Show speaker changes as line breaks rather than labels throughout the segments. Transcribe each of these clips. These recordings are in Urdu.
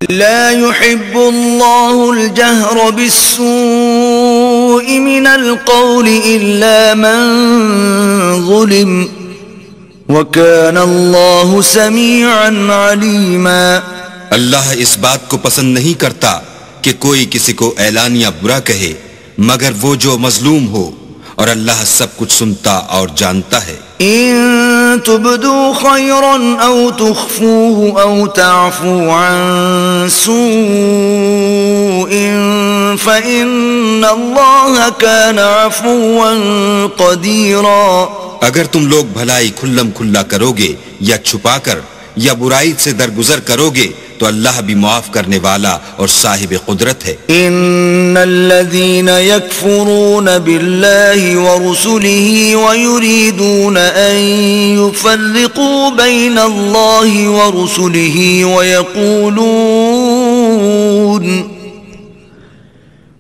لا يحب الله الجهر بالسوء من القول إلا من ظلم وكان الله سميعا عليما.
اللہ اس بات کو پسند نہیں کرتا کہ کوئی کسی کو اعلانیہ برا کہے مگر وہ جو مظلوم ہو، اور اللہ سب کچھ سنتا اور جانتا ہے.
إن تبدوا خيرا أو تخفوه أو تعفوا عن سوء فإن الله كان عفوا قديرا.
اگر تم لوگ بھلائی کھلم کھلا کرو گے یا چھپا کر یا برائی سے درگزر کرو گے تو اللہ بھی معاف کرنے والا اور صاحب قدرت ہے.
ان الذين يكفرون بالله ورسله ويريدون ان يفرقوا بين الله ورسله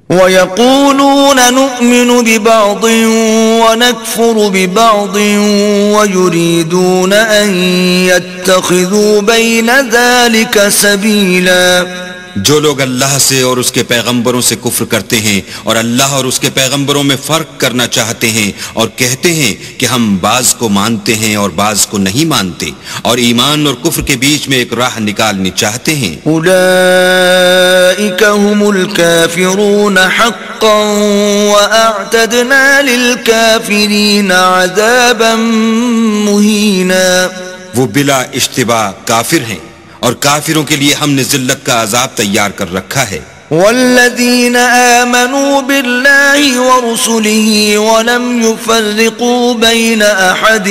ويقولون نؤمن ببعض ونكفر ببعض ويريدون أن يتخذوا بين ذلك سبيلا.
جو لوگ اللہ سے اور اس کے پیغمبروں سے کفر کرتے ہیں اور اللہ اور اس کے پیغمبروں میں فرق کرنا چاہتے ہیں اور کہتے ہیں کہ ہم بعض کو مانتے ہیں اور بعض کو نہیں مانتے اور ایمان اور کفر کے بیچ میں ایک راہ نکالنی چاہتے ہیں،
اولئک هم الکافرون حقا واعتدنا للکافرین عذابا مہینا.
وہ بلا اشتباہ کافر ہیں اور کافروں کے لیے ہم نے ذلت کا عذاب تیار کر رکھا ہے.
والذین آمنوا باللہ ورسلہ ولم يفرقوا بین احد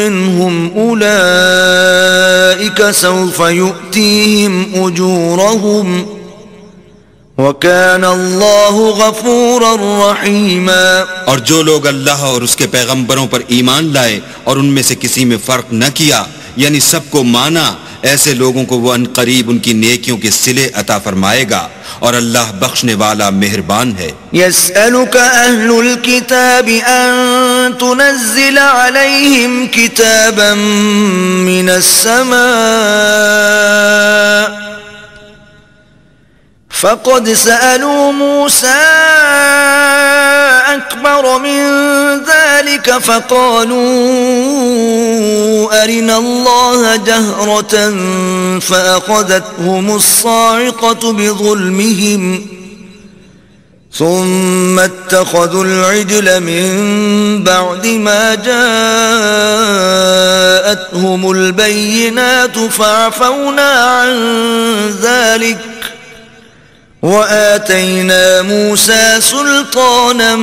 منہم اولئک سوف یؤتیہم اجورہم وَكَانَ اللَّهُ غَفُورًا رَحِيمًا.
اور جو لوگ اللہ اور اس کے پیغمبروں پر ایمان لائے اور ان میں سے کسی میں فرق نہ کیا یعنی سب کو مانا، ایسے لوگوں کو وہ عنقریب ان کی نیکیوں کے صلے عطا فرمائے گا اور اللہ بخشنے والا مہربان ہے.
يَسْأَلُكَ أَهْلُ الْكِتَابِ أَن تُنَزِّلَ عَلَيْهِمْ كِتَابًا مِّنَ السَّمَاءِ فقد سألوا موسى أكبر من ذلك فقالوا أرنا الله جهرة فأخذتهم الصاعقة بظلمهم ثم اتخذوا العجل من بعد ما جاءتهم البينات فعفونا عن ذلك وآتينا موسى سلطانا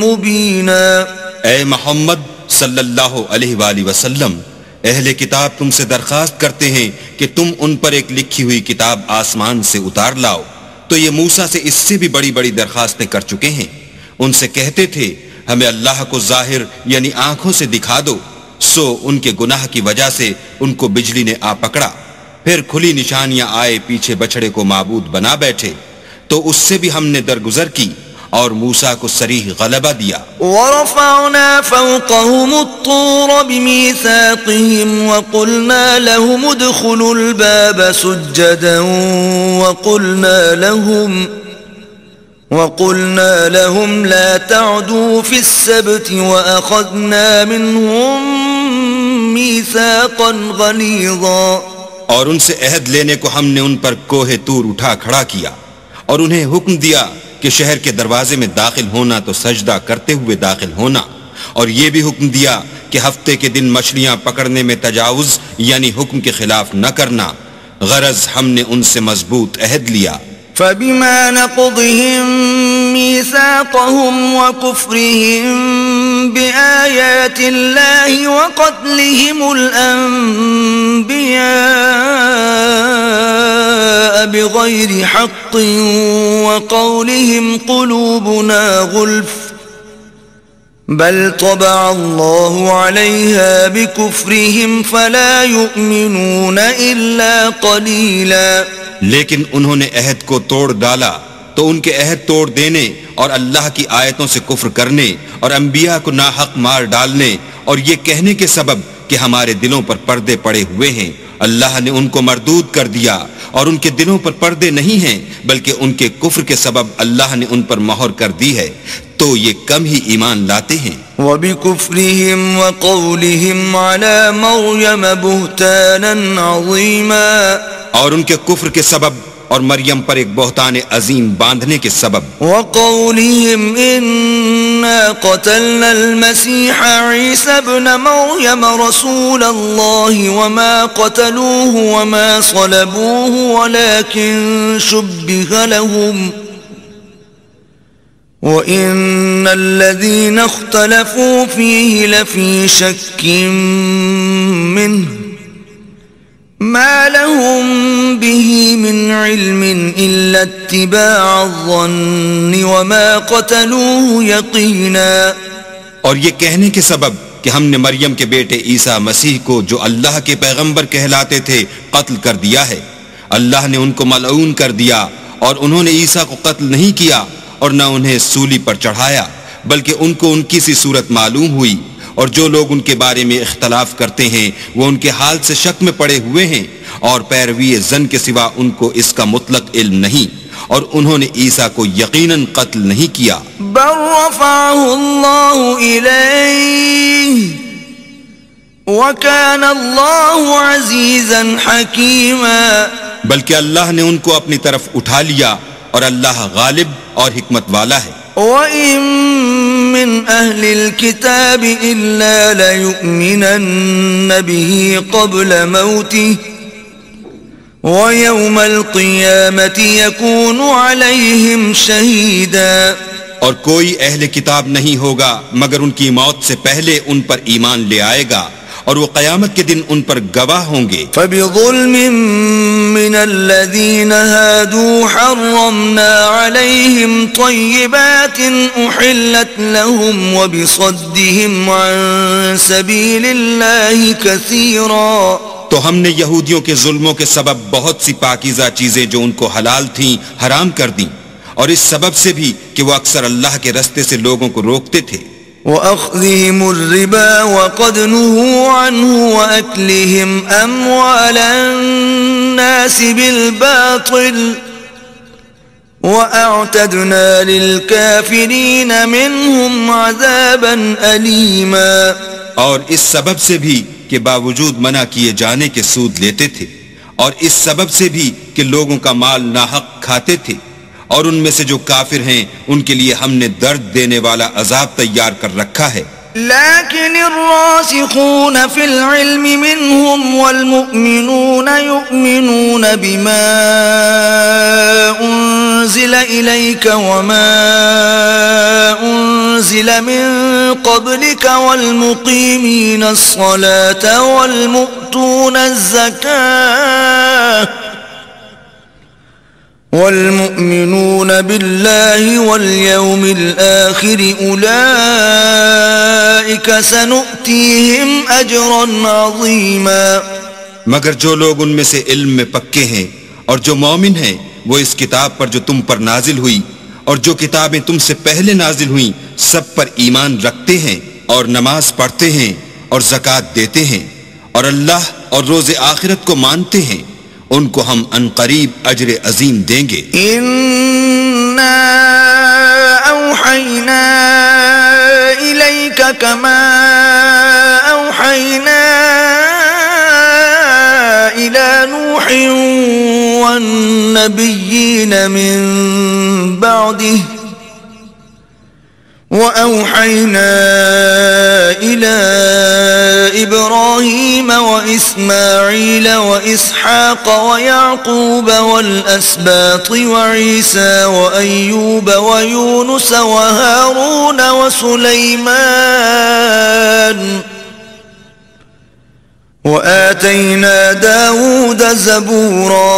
مبينا.
اے محمد صلی اللہ علیہ وآلہ وسلم، اہل کتاب تم سے درخواست کرتے ہیں کہ تم ان پر ایک لکھی ہوئی کتاب آسمان سے اتار لاؤ، تو یہ موسیٰ سے اس سے بھی بڑی بڑی درخواستیں کر چکے ہیں. ان سے کہتے تھے ہمیں اللہ کو ظاہر یعنی آنکھوں سے دکھا دو، سو ان کے گناہ کی وجہ سے ان کو بجلی نے آ پکڑا، پھر کھلی نشانیاں آئے پیچھے بچڑے کو معبود بنا بیٹھے، تو اس سے بھی ہم نے درگزر کی اور موسیٰ کو صریح غلبہ دیا.
ورفعنا فوقهم الطور بميثاقهم وقلنا لهم ادخلوا الباب سجدا وقلنا لهم لا تعدوا في السبت وأخذنا منهم ميثاقا غليظا.
اور ان سے عہد لینے کو ہم نے ان پر کوہ طور اٹھا کھڑا کیا اور انہیں حکم دیا کہ شہر کے دروازے میں داخل ہونا تو سجدہ کرتے ہوئے داخل ہونا، اور یہ بھی حکم دیا کہ ہفتے کے دن مچھلیاں پکڑنے میں تجاوز یعنی حکم کے خلاف نہ کرنا، غرض ہم نے ان سے مضبوط عہد لیا.
فبما نقضهم ميثاقهم وكفرهم بآيات الله وقتلهم الأنبياء بغير حق وقولهم قلوبنا غلف بل طبع الله عليها بكفرهم فلا يؤمنون إلا قليلا.
لیکن انہوں نے عہد کو توڑ ڈالا تو ان کے عہد توڑ دینے اور اللہ کی آیتوں سے کفر کرنے اور انبیاء کو ناحق مار ڈالنے اور یہ کہنے کے سبب کہ ہمارے دلوں پر پردے پڑے ہوئے ہیں اللہ نے ان کو مردود کر دیا اور ان کے دلوں پر پردے نہیں ہیں بلکہ ان کے کفر کے سبب اللہ نے ان پر مہر کر دی ہے تو یہ کم ہی ایمان لاتے ہیں.
وبكفرهم وقولهم على مريم بهتانا عظيما
اور ان کے کفر کے سبب اور مریم پر ایک بہتان عظیم باندھنے کے سبب.
وقولهم إنا قتلنا المسيح عيسى ابن مريم رسول الله وما قتلوه وما صلبوه ولكن شبه لهم وَإِنَّ الَّذِينَ اخْتَلَفُوا فِيهِ لَفِي شَكٍّ مِّنْهُ مَا لَهُم بِهِ مِنْ عِلْمٍ إِلَّا اتِّبَاعَ الظَّنِّ وَمَا قَتَلُوهُ يَقِينًا.
اور یہ کہنے کے سبب کہ ہم نے مریم کے بیٹے عیسیٰ مسیح کو جو اللہ کے پیغمبر کہلاتے تھے قتل کر دیا ہے. اللہ نے ان کو ملعون کر دیا اور انہوں نے عیسیٰ کو قتل نہیں کیا اور نہ انہیں سولی پر چڑھایا بلکہ ان کو ان کی سی صورت معلوم ہوئی اور جو لوگ ان کے بارے میں اختلاف کرتے ہیں وہ ان کے حال سے شک میں پڑے ہوئے ہیں اور پیروی ظن کے سوا ان کو اس کا مطلق علم نہیں اور انہوں نے عیسیٰ کو یقیناً قتل نہیں کیا.
بل رفعه الله إليه وكان الله عزيزا حكيما.
بلکہ اللہ نے ان کو اپنی طرف اٹھا لیا اور اللہ غالب اور حکمت والا ہے.
وَإِن مِّنْ أَهْلِ الْكِتَابِ إِلَّا لَيُؤْمِنَنَّ بِهِ قَبْلَ مَوْتِهِ وَيَوْمَ الْقِيَامَةِ يَكُونُ عَلَيْهِمْ شَهِيدًا.
اور کوئی اہل کتاب نہیں ہوگا مگر ان کی موت سے پہلے ان پر ایمان لے آئے گا اور وہ قیامت کے دن ان پر گواہ ہوں گے.
فَبِظُلْمٍ مِّنَ الَّذِينَ هَادُوا حَرَّمْنَا عَلَيْهِمْ طَيِّبَاتٍ أُحِلَّتْ لَهُمْ وَبِصَدِّهِمْ عَن سَبِيلِ اللَّهِ كَثِيرًا.
تو ہم نے یہودیوں کے ظلموں کے سبب بہت سی پاکیزہ چیزیں جو ان کو حلال تھیں حرام کر دیں اور اس سبب سے بھی کہ وہ اکثر اللہ کے رستے سے لوگوں کو روکتے تھے.
وَأَخْذِهِمُ الرِّبَا وَقَدْ نُهُوا عَنْهُ وَأَكْلِهِمْ أَمْوَالَ النَّاسِ بِالْبَاطِلِ وَأَعْتَدْنَا لِلْكَافِرِينَ مِنْهُمْ عَذَابًا أَلِيمًا.
اور اس سبب سے بھی کہ باوجود منع کیے جانے کے سود لیتے تھے اور اس سبب سے بھی کہ لوگوں کا مال ناحق کھاتے تھے اور ان میں سے جو کافر ہیں ان کے لیے ہم نے درد دینے والا عذاب تیار کر رکھا ہے.
لكن الراسخون في العلم منهم والمؤمنون يؤمنون بما أنزل إليك وما أنزل من قبلك والمقيمين الصلاة والمؤتون الزكاة والمؤمنون بالله واليوم الآخر أولئك سنؤتيهم أجرا عظيما.
مگر جو لوگ ان میں سے علم میں پکے ہیں اور جو مومن ہیں وہ اس کتاب پر جو تم پر نازل ہوئی اور جو کتابیں تم سے پہلے نازل ہوئیں سب پر ایمان رکھتے ہیں اور نماز پڑھتے ہیں اور زکوٰۃ دیتے ہیں اور اللہ اور روز آخرت کو مانتے ہیں ان کو ہم عنقریب اجر عظیم دیں گے.
اِنَّا أَوْحَيْنَا إِلَيْكَ كَمَا أَوْحَيْنَا إِلَى نُوحٍ وَالنَّبِيِّينَ مِن بَعْدِهِ وَأَوْحَيْنَا إِلَى إِبْرَاهِيمَ وَإِسْمَاعِيلَ وَإِسْحَاقَ وَيَعْقُوبَ وَالْأَسْبَاطِ وَعِيسَى وَأَيُّوبَ وَيُونُسَ وَهَارُونَ وَسُلَيْمَانَ وَآتَيْنَا دَاوُودَ زَبُورًا.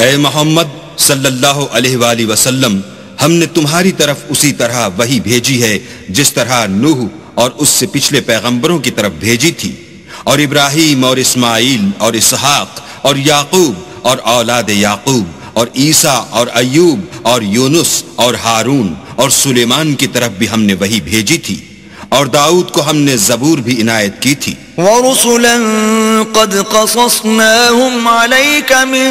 اے محمد صلی اللہ علیہ وآلہ وسلم ہم نے تمہاری طرف اسی طرح وحی بھیجی ہے جس طرح نوح اور اس سے پچھلے پیغمبروں کی طرف بھیجی تھی اور ابراہیم اور اسماعیل اور اسحاق اور یعقوب اور اولاد یعقوب اور عیسیٰ اور ایوب اور یونس اور ہارون اور سلیمان کی طرف بھی ہم نے وحی بھیجی تھی اور داؤد کو ہم نے زبور بھی عنایت کی تھی.
وَرُسُلًا قد قصصناهم عليك من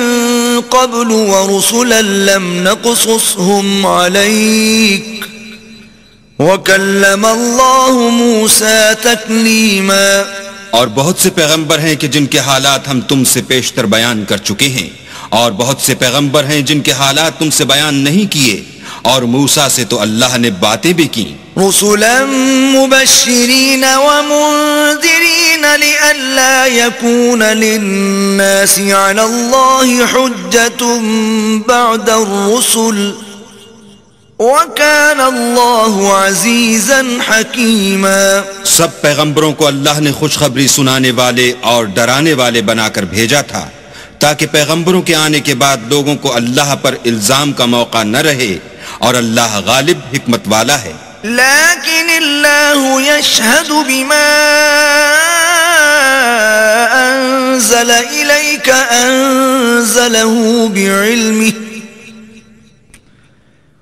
قبل ورسلا لم نقصصهم عليك وكلم الله موسى تكليما.
اور بہت سے پیغمبر ہیں کہ جن کے حالات ہم تم سے پیشتر بیان کر چکے ہیں، اور بہت سے پیغمبر ہیں جن کے حالات تم سے بیان نہیں کیے، اور موسیٰ سے تو اللہ نے باتیں بھی کی.
رسلا مبشرین ومنذرین لئلا يكون للناس على الله حجة بعد الرسل وَكَانَ اللَّهُ عَزِيزًا حَكِيمًا.
سب پیغمبروں کو اللہ نے خوشخبری سنانے والے اور ڈرانے والے بنا کر بھیجا تھا تاکہ پیغمبروں کے آنے کے بعد لوگوں کو اللہ پر الزام کا موقع نہ رہے، اور اللہ غالب حکمت والا ہے.
لیکن اللہ یشہد بما انزل الیک انزلہ بعلمہ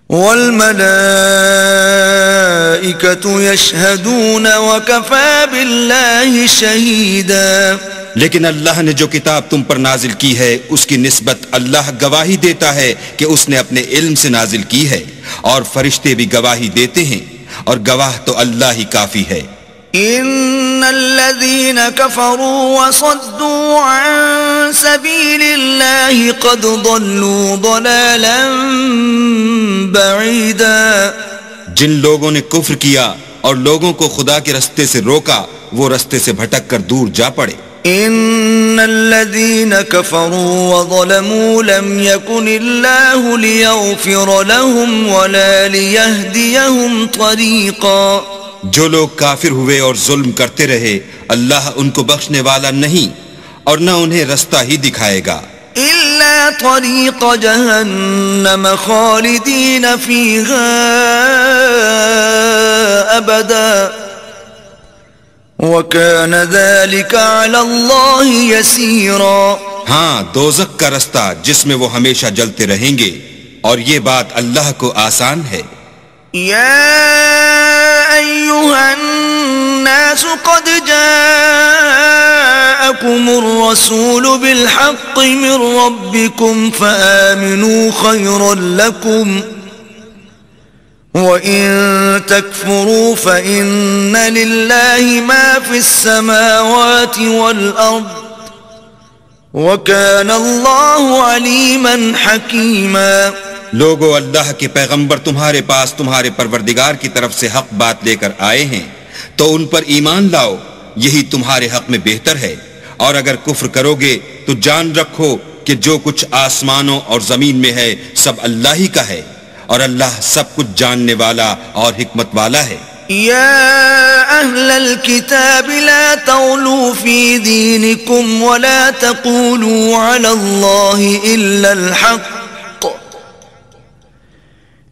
والملائکۃ یشہدون وکفی باللہ شہیدا.
لیکن اللہ نے جو کتاب تم پر نازل کی ہے اس کی نسبت اللہ گواہی دیتا ہے کہ اس نے اپنے علم سے نازل کی ہے، اور فرشتے بھی گواہی دیتے ہیں، اور گواہ تو اللہ ہی کافی ہے.
ان الذين كفروا وصدوا عن سبيل الله قد ضلوا ضلالا بعيدا.
جن لوگوں نے کفر کیا اور لوگوں کو خدا کے رستے سے روکا، وہ رستے سے بھٹک کر دور جا پڑے.
ان الذين كفروا وظلموا لم يكن الله ليغفر لهم ولا ليهديهم طريقا.
جو لوگ کافر ہوئے اور ظلم کرتے رہے، اللہ ان کو بخشنے والا نہیں اور نہ انہیں رستہ ہی دکھائے گا.
الا طريق جهنم خالدين فيها ابدا وَكَانَ ذَلِكَ عَلَى اللَّهِ يَسِيرًا.
ہاں، دوزخ کا رستہ جس میں وہ ہمیشہ جلتے رہیں گے، اور یہ بات اللہ کو آسان ہے.
یا ایھا الناس قد جاءکم الرسول بالحق من ربکم فآمنوا خیرا لکم وَإِن تَكْفُرُوا فَإِنَّ لِلَّهِ مَا فِي السَّمَاوَاتِ وَالْأَرْضِ وَكَانَ اللَّهُ عَلِيمًا حَكِيمًا.
لوگو، اللہ کے پیغمبر تمہارے پاس تمہارے پروردگار کی طرف سے حق بات لے کر آئے ہیں، تو ان پر ایمان لاؤ، یہی تمہارے حق میں بہتر ہے. اور اگر کفر کرو گے تو جان رکھو کہ جو کچھ آسمانوں اور زمین میں ہے سب اللہ ہی کا ہے، اور اللہ سب کچھ جاننے والا اور حکمت والا ہے.
یا اہل الكتاب لا تغلوا فی دینکم ولا تقولوا علی اللہ الا الحق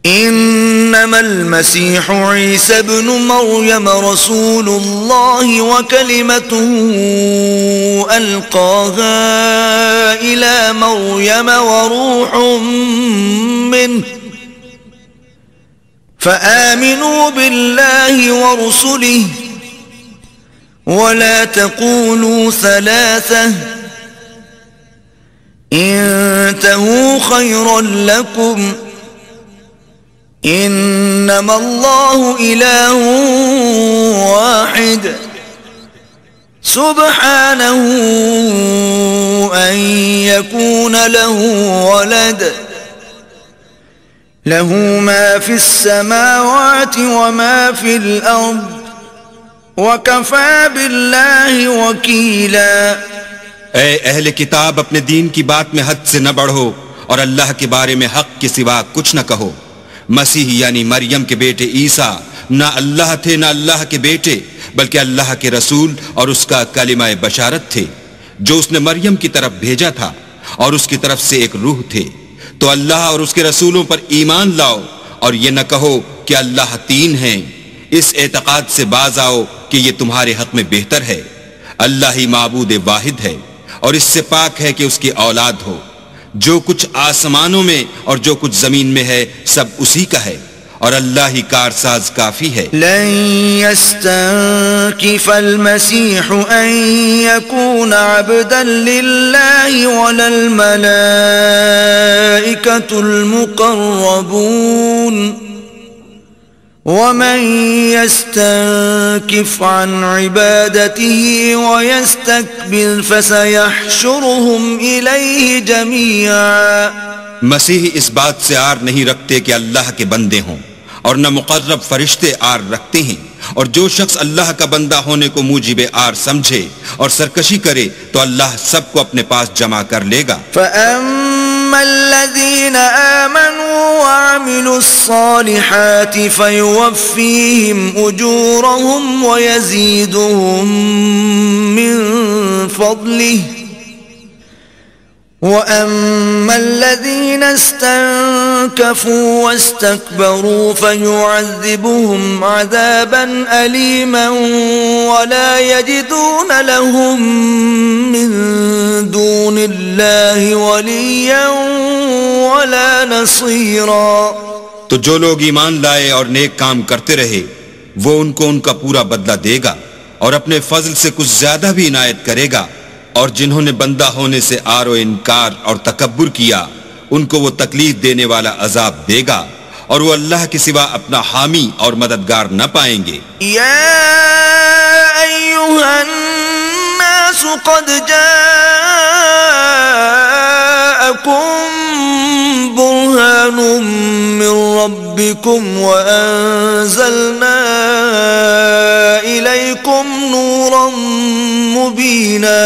انما المسیح عیسی ابن مریم رسول اللہ وکلمته القاها الى مریم وروح منه فآمنوا بالله ورسله ولا تقولوا ثلاثة انتهوا خيرا لكم انما الله إله واحد سبحانه أن يكون له ولد له ما في السماوات وما في الأرض وكفى بالله وكيلا.
اے اہل کتاب، اپنے دین کی بات میں حد سے نہ بڑھو اور اللہ کے بارے میں حق کے سوا کچھ نہ کہو. مسیح یعنی مریم کے بیٹے عیسیٰ نہ اللہ تھے نہ اللہ کے بیٹے، بلکہ اللہ کے رسول اور اس کا کلمہ بشارت تھے جو اس نے مریم کی طرف بھیجا تھا، اور اس کی طرف سے ایک روح تھے. تو اللہ اور اس کے رسولوں پر ایمان لاؤ اور یہ نہ کہو کہ اللہ تین ہیں. اس اعتقاد سے باز آؤ کہ یہ تمہارے حق میں بہتر ہے. اللہ ہی معبود واحد ہے اور اس سے پاک ہے کہ اس کی اولاد ہو. جو کچھ آسمانوں میں اور جو کچھ زمین میں ہے سب اسی کا ہے، اور اللہ ہی کارساز کافی ہے.
لن يستنكف المسيح أن يكون عبدا لله ولا الملائكة المقربون ومن يستنكف عن عبادته ويستكبر فسيحشرهم إليه جميعا.
مسیح اس بات سے عار نہیں رکھتے کہ اللہ کے بندے ہوں، اور نہ مقرب فرشتے عار رکھتے ہیں، اور جو شخص اللہ کا بندہ ہونے کو موجب عار سمجھے اور سرکشی کرے تو اللہ سب کو اپنے پاس جمع کر لے گا.
فَأَمَّا الَّذِينَ آمَنُوا وَعَمِلُوا الصَّالِحَاتِ فَيُوَفِّيهِمْ أُجُورَهُمْ وَيَزِيدُهُمْ مِنْ فَضْلِهِ وَأَمَّا الَّذِينَ اسْتَنكَفُوا وَاسْتَكْبَرُوا فَيُعَذِّبُهُمْ عَذَابًا أَلِيمًا وَلَا يَجِدُونَ لَهُم مِّن دُونِ اللَّهِ وَلِيًّا وَلَا نَصِيرًا.
تو جو لوگ ایمان لائے اور نیک کام کرتے رہے وہ ان کو ان کا پورا بدلہ دے گا اور اپنے فضل سے کچھ زیادہ بھی عنایت کرے گا، اور جنہوں نے بندہ ہونے سے آر و انکار اور تکبر کیا ان کو وہ تکلیف دینے والا عذاب دے گا، اور وہ اللہ کے سوا اپنا حامی اور مددگار نہ پائیں گے.
یا ایھا الناس قد جاءکم برہان من ربکم وانزلنا الیکم نورا مبینا.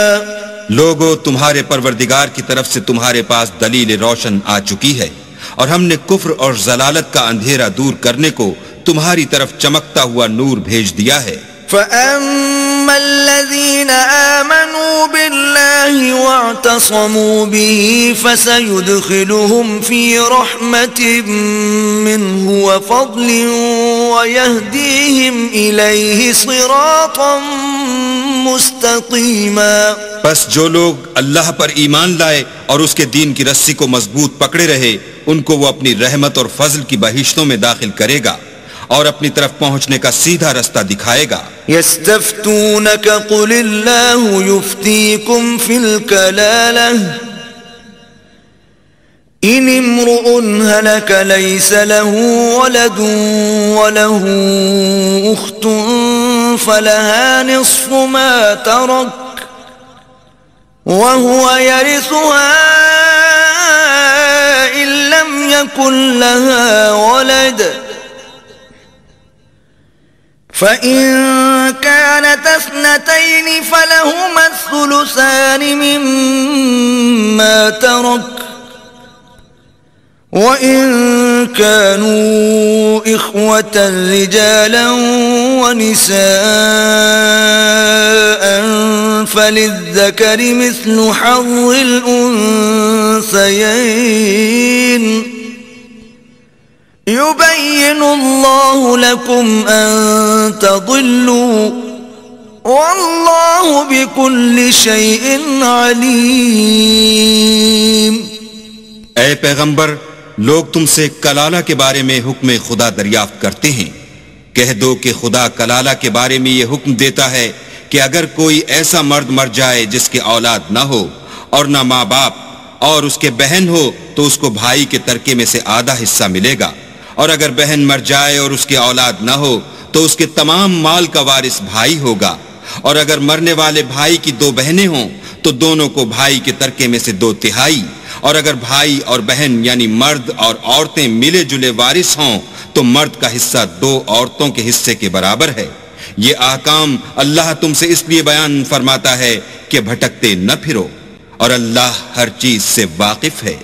لوگو تمہارے پروردگار کی طرف سے تمہارے پاس دلیل روشن آ چکی ہے، اور ہم نے کفر اور ضلالت کا اندھیرا دور کرنے کو تمہاری طرف چمکتا ہوا نور بھیج دیا ہے.
فَأَمَّا الَّذِينَ آمَنُوا بِاللَّهِ وَاعْتَصَمُوا بِهِ فَسَيُدْخِلُهُمْ فِي رَحْمَةٍ مِّنْهُ وَفَضْلٍ وَيَهْدِيهِمْ إِلَيْهِ صِرَاطًا مُسْتَقِيمًا.
پس جو لوگ اللہ پر ایمان لائے اور اس کے دین کی رسی کو مضبوط پکڑے رہے ان کو وہ اپنی رحمت اور فضل کی بہشتوں میں داخل کرے گا اور اپنی طرف پہنچنے کا سیدھا رستہ دکھائے گا.
يستفتونك قل الله يفتيكم في الكلالة إن امرؤ هلك ليس له ولد وله أخت فلها نصف ما ترك وهو يرثها إن لم يكن لها ولد فَإِن كَانَتْ اثْنَتَيْنِ فَلَهُمَا الثُّلُثَانِ مِمَّا تَرَكَ وَإِن كَانُوا إِخْوَةً رِجَالًا وَنِسَاءً فَلِلذَّكَرِ مِثْلُ حَظِّ الْأُنثَيَيْنِ يُبَيِّنُ اللَّهُ لَكُمْ أَن تَضِلُّوا وَاللَّهُ بِكُلِّ شَيْءٍ عَلِيمٌ.
اے پیغمبر، لوگ تم سے کلالہ کے بارے میں حکم خدا دریافت کرتے ہیں. کہہ دو کہ خدا کلالہ کے بارے میں یہ حکم دیتا ہے کہ اگر کوئی ایسا مرد مر جائے جس کے اولاد نہ ہو اور نہ ماں باپ اور اس کے بہن ہو تو اس کو بھائی کے ترکے میں سے آدھا حصہ ملے گا، اور اگر بہن مر جائے اور اس کے اولاد نہ ہو تو اس کے تمام مال کا وارث بھائی ہوگا، اور اگر مرنے والے بھائی کی دو بہنیں ہوں تو دونوں کو بھائی کے ترکے میں سے 2/3، اور اگر بھائی اور بہن یعنی مرد اور عورتیں ملے جلے وارث ہوں تو مرد کا حصہ 2 عورتوں کے حصے کے برابر ہے. یہ احکام اللہ تم سے اس لیے بیان فرماتا ہے کہ بھٹکتے نہ پھرو، اور اللہ ہر چیز سے واقف ہے.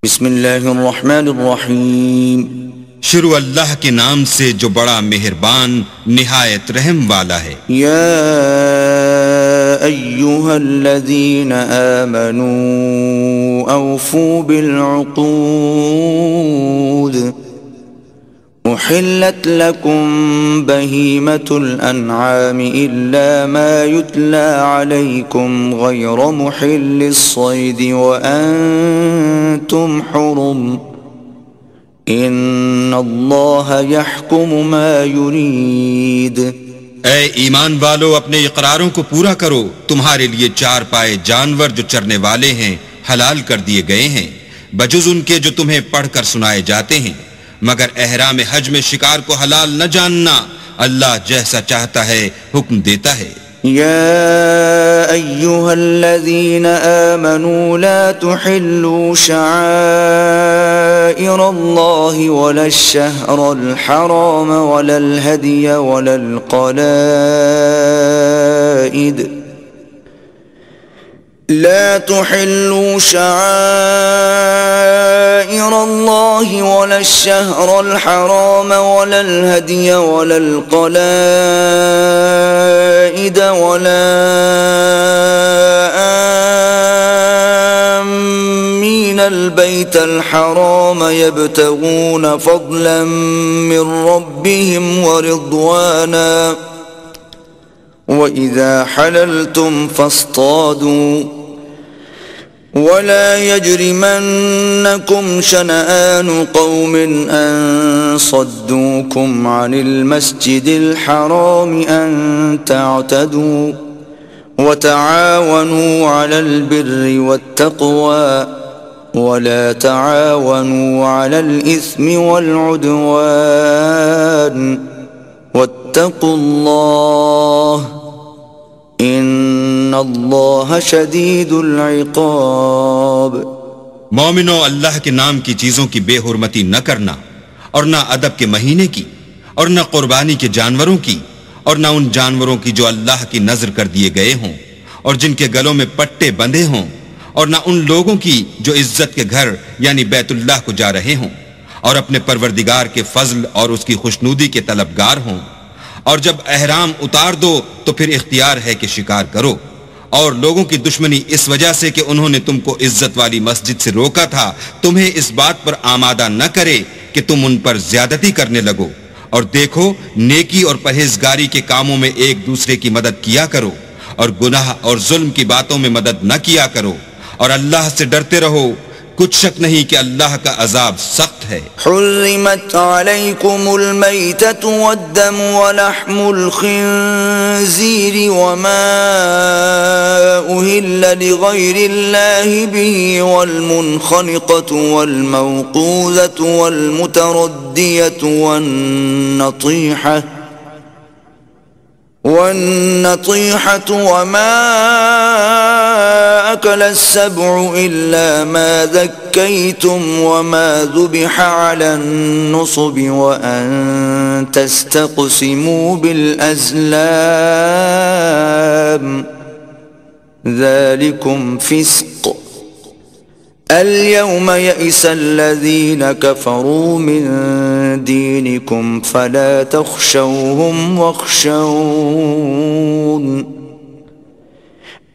بسم اللہ الرحمن الرحیم.
شروع اللہ کے نام سے جو بڑا مہربان نہایت رحم والا ہے.
یا ایھا الذین آمنوا اوفوا بالعقود أحلت لكم بهيمة الأنعام إلا ما يتلى عليكم غير محل الصيد وأنتم حرم إن الله يحكم ما يريد.
اے ایمان والو، اپنے اقراروں کو پورا کرو. تمہارے لیے چار پائے جانور جو چرنے والے ہیں حلال کر دیے گئے ہیں، بجز ان کے جو تمہیں پڑھ کر سنائے جاتے ہیں، مگر احرام حج میں شکار کو حلال نہ جاننا. اللہ جیسا چاہتا ہے حکم دیتا ہے.
يا أيها الذين آمنوا لا تحلوا شعائر الله ولا الشهر الحرام ولا الهدي ولا القلائد لا تحلوا شعائر الله ولا الشهر الحرام ولا الهدي ولا القلائد ولا آمين البيت الحرام يبتغون فضلا من ربهم ورضوانا وإذا حللتم فاصطادوا ولا يجرمنكم شنآن قوم أن صدوكم عن المسجد الحرام أن تعتدوا وتعاونوا على البر والتقوى ولا تعاونوا على الإثم والعدوان واتقوا الله ان اللہ شدید العقاب.
مومنو، اللہ کے نام کی چیزوں کی بے حرمتی نہ کرنا، اور نہ ادب کے مہینے کی، اور نہ قربانی کے جانوروں کی، اور نہ ان جانوروں کی جو اللہ کی نذر کر دیے گئے ہوں اور جن کے گلوں میں پٹے بندھے ہوں، اور نہ ان لوگوں کی جو عزت کے گھر یعنی بیت اللہ کو جا رہے ہوں اور اپنے پروردگار کے فضل اور اس کی خوشنودی کے طلبگار ہوں. اور جب احرام اتار دو تو پھر اختیار ہے کہ شکار کرو. اور لوگوں کی دشمنی اس وجہ سے کہ انہوں نے تم کو عزت والی مسجد سے روکا تھا تمہیں اس بات پر آمادہ نہ کرے کہ تم ان پر زیادتی کرنے لگو. اور دیکھو، نیکی اور پرہیزگاری کے کاموں میں ایک دوسرے کی مدد کیا کرو، اور گناہ اور ظلم کی باتوں میں مدد نہ کیا کرو، اور اللہ سے ڈرتے رہو. کچھ شک نہیں کہ اللہ کا عذاب سخت ہے.
حرمت علیکم المیتۃ والدم ولحم الخنزیر وما أهل لغیر اللہ به والمنخنقۃ والموقوذۃ والمتردیۃ والنطيحة وما أكل السبع إلا ما ذكيتم وما ذبح على النصب وأن تستقسموا بالأزلام ذلكم فسق. اليوم يئس الذين كفروا من دينكم فلا تخشوهم واخشون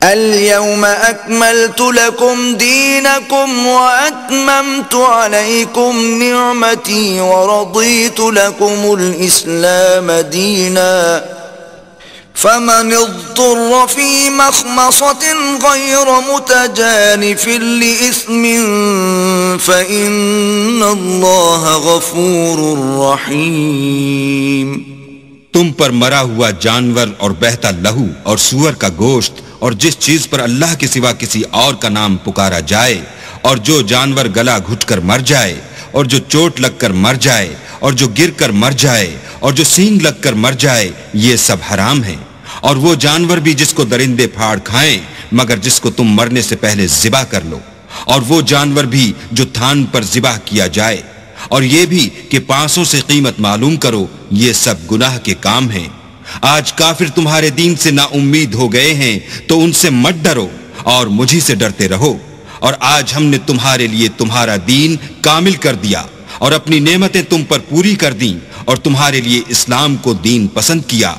اليوم أكملت لكم دينكم وأتممت عليكم نعمتي ورضيت لكم الإسلام دينا فمن اضطر في مخمصة غير متجانف لإثم فإن الله غفور رحيم.
تم پر مرا ہوا جانور اور بہتا لہو اور سور کا گوشت اور جس چیز پر اللہ کے سوا کسی اور کا نام پکارا جائے، اور جو جانور گلا گھٹ کر مر جائے، اور جو چوٹ لگ کر مر جائے، اور جو گر کر مر جائے، اور جو سینگ لگ کر مر جائے، یہ سب حرام ہے. اور وہ جانور بھی جس کو درندے پھاڑ کھائیں مگر جس کو تم مرنے سے پہلے ذبح کر لو، اور وہ جانور بھی جو تھان پر ذبح کیا جائے، اور یہ بھی کہ پانسوں سے قیمت معلوم کرو. یہ سب گناہ کے کام ہیں. آج کافر تمہارے دین سے نا امید ہو گئے ہیں تو ان سے مت ڈرو اور مجھی سے ڈرتے رہو. اور آج ہم نے تمہارے لیے تمہارا دین کامل کر دیا اور اپنی نعمتیں تم پر پوری کر دیں اور تمہارے لیے اسلام کو دین پسند کیا.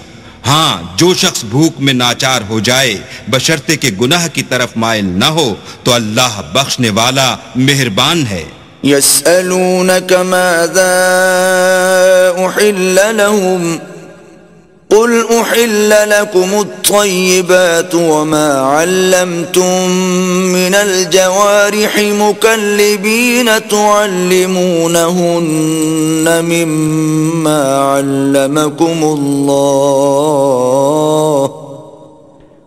ہاں، جو شخص بھوک میں ناچار ہو جائے بشرطے کہ گناہ کی طرف مائل نہ ہو تو اللہ بخشنے والا مہربان ہے.
يسألونك ماذا أحل لهم قل أحل لكم الطيبات وما علمتم من الجوارح مكلبين تعلمونهن مما علمكم الله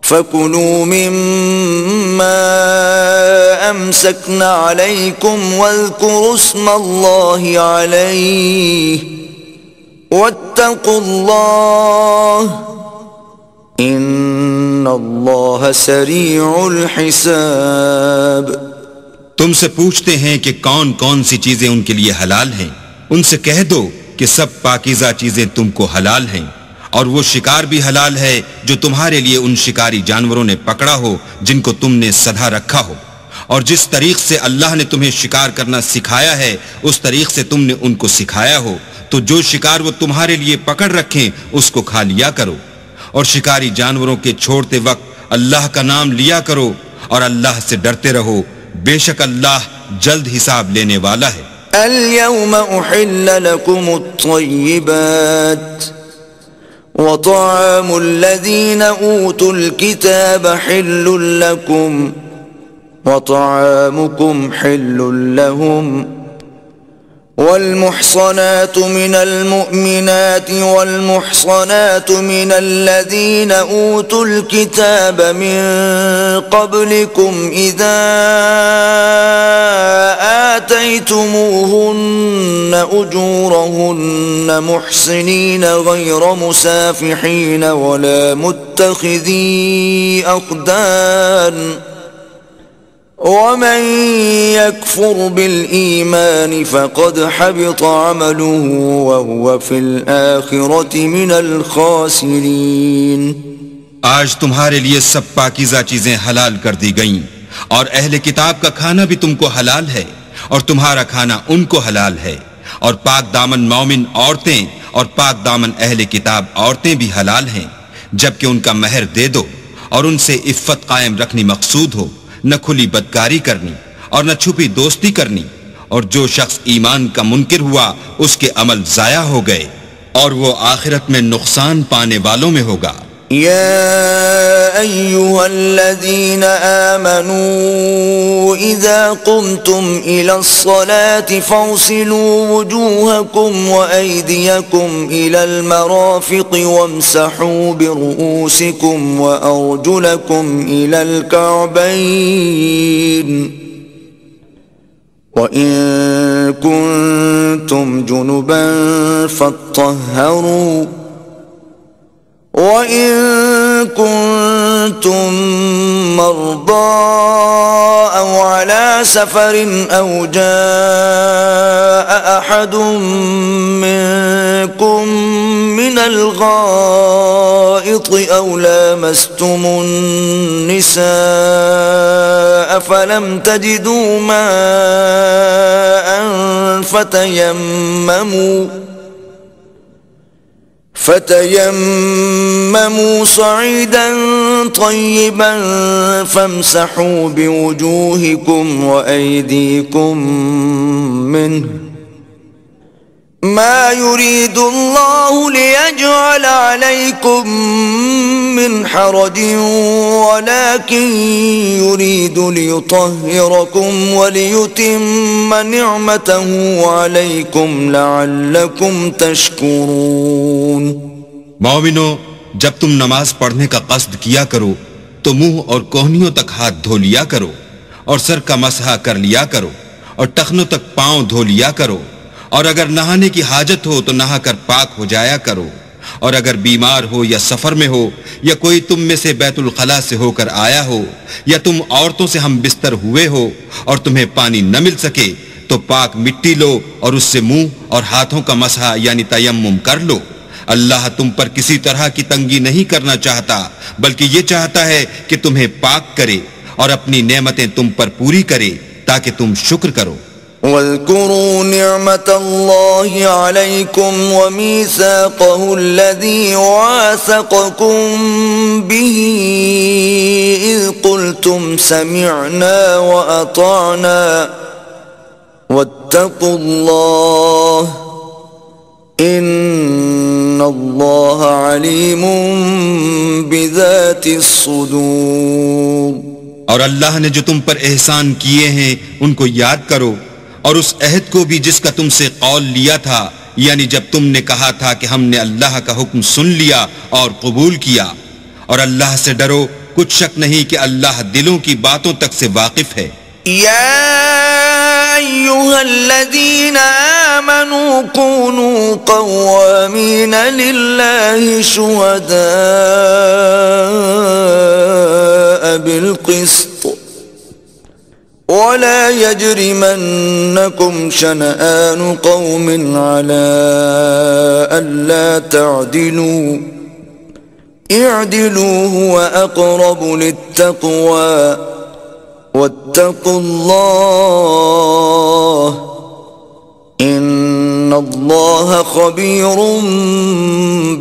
فكلوا مما أمسكن عليكم واذكروا اسم الله عليه واتقوا الله ان اللہ سریع الحساب۔
تم سے پوچھتے ہیں کہ کون کون سی چیزیں ان کے لیے حلال ہیں، ان سے کہہ دو کہ سب پاکیزہ چیزیں تم کو حلال ہیں، اور وہ شکار بھی حلال ہے جو تمہارے لیے ان شکاری جانوروں نے پکڑا ہو جن کو تم نے سدھا رکھا ہو، اور جس طریق سے اللہ نے تمہیں شکار کرنا سکھایا ہے اس طریق سے تم نے ان کو سکھایا ہو، تو جو شکار وہ تمہارے لیے پکڑ رکھیں اس کو کھا لیا کرو، اور شکاری جانوروں کے چھوڑتے وقت اللہ کا نام لیا کرو، اور اللہ سے ڈرتے رہو، بے شک اللہ جلد حساب لینے والا ہے۔
اليوم احل لكم الطيبات وطعام الذين اوتوا الكتاب حل لكم وطعامكم حل لهم والمحصنات من المؤمنات والمحصنات من الذين أوتوا الكتاب من قبلكم إذا آتيتموهن أجورهن محصنين غير مسافحين ولا متخذي أخدان ومن يكفر بالإيمان فقد حبط عمله وهو في الآخرة من الخاسرين۔
آج تمہارے لیے سب پاکیزہ چیزیں حلال کر دی گئیں، اور اہل کتاب کا کھانا بھی تم کو حلال ہے، اور تمہارا کھانا ان کو حلال ہے، اور پاک دامن مومن عورتیں اور پاک دامن اہل کتاب عورتیں بھی حلال ہیں، جبکہ ان کا مہر دے دو، اور ان سے عفت قائم رکھنی مقصود ہو، نہ کھلی بدکاری کرنی اور نہ چھپی دوستی کرنی، اور جو شخص ایمان کا منکر ہوا اس کے عمل ضائع ہو گئے اور وہ آخرت میں نقصان پانے والوں میں ہوگا۔
يا أيها الذين آمنوا إذا قمتم إلى الصلاة فاغسلوا وجوهكم وأيديكم إلى المرافق وامسحوا برؤوسكم وأرجلكم إلى الكعبين وإن كنتم جنبا فاطهروا وَإِن كُنتُم مَّرْضَىٰ أَوْ عَلَىٰ سَفَرٍ أَوْ جَاءَ أَحَدٌ مِّنكُم مِّنَ الْغَائِطِ أَوْ لَامَسْتُمُ النِّسَاءَ فَلَمْ تَجِدُوا مَاءً فتيمموا صعيدا طيبا فامسحوا بوجوهكم وأيديكم منه ما يريد الله ليجعل عليكم من حرج ولكن يريد ليطهركم وليتم نعمته عليكم لعلكم تشكرون۔
مومنو، جب تم نماز پڑھنے کا قصد کیا کرو تو منہ اور کوہنیوں تک ہاتھ دھو لیا کرو، اور سر کا مسح کر لیا کرو، اور ٹخنوں تک پاؤں دھو لیا کرو، اور اگر نہانے کی حاجت ہو تو نہا کر پاک ہو جایا کرو، اور اگر بیمار ہو یا سفر میں ہو یا کوئی تم میں سے بیت الخلاء سے ہو کر آیا ہو یا تم عورتوں سے ہم بستر ہوئے ہو اور تمہیں پانی نہ مل سکے تو پاک مٹی لو اور اس سے منہ اور ہاتھوں کا مسح یعنی تیمم کر لو۔ اللہ تم پر کسی طرح کی تنگی نہیں کرنا چاہتا، بلکہ یہ چاہتا ہے کہ تمہیں پاک کرے اور اپنی نعمتیں تم پر پوری کرے تاکہ تم شکر کرو۔
واذكروا نعمة الله عليكم وميثاقه الذي واثقكم به إذ قلتم سمعنا وأطعنا واتقوا اللہ ان اللہ علیم بذات الصدور.
اور اللہ نے جو تم پر احسان کیے ہیں ان کو یاد کرو، اور اس عہد کو بھی جس کا تم سے قول لیا تھا، یعنی جب تم نے کہا تھا کہ ہم نے اللہ کا حکم سن لیا اور قبول کیا. اور اللہ سے ڈرو، کچھ شک نہیں کہ اللہ دلوں کی باتوں تک سے واقف ہے.
يا أيها الذين آمنوا كونوا قوامين لله شهداء بالقسط ولا يجرمنكم شنآن قوم على ألا تعدلوا اعدلوا هو أقرب للتقوى واتقوا اللہ ان اللہ خبیر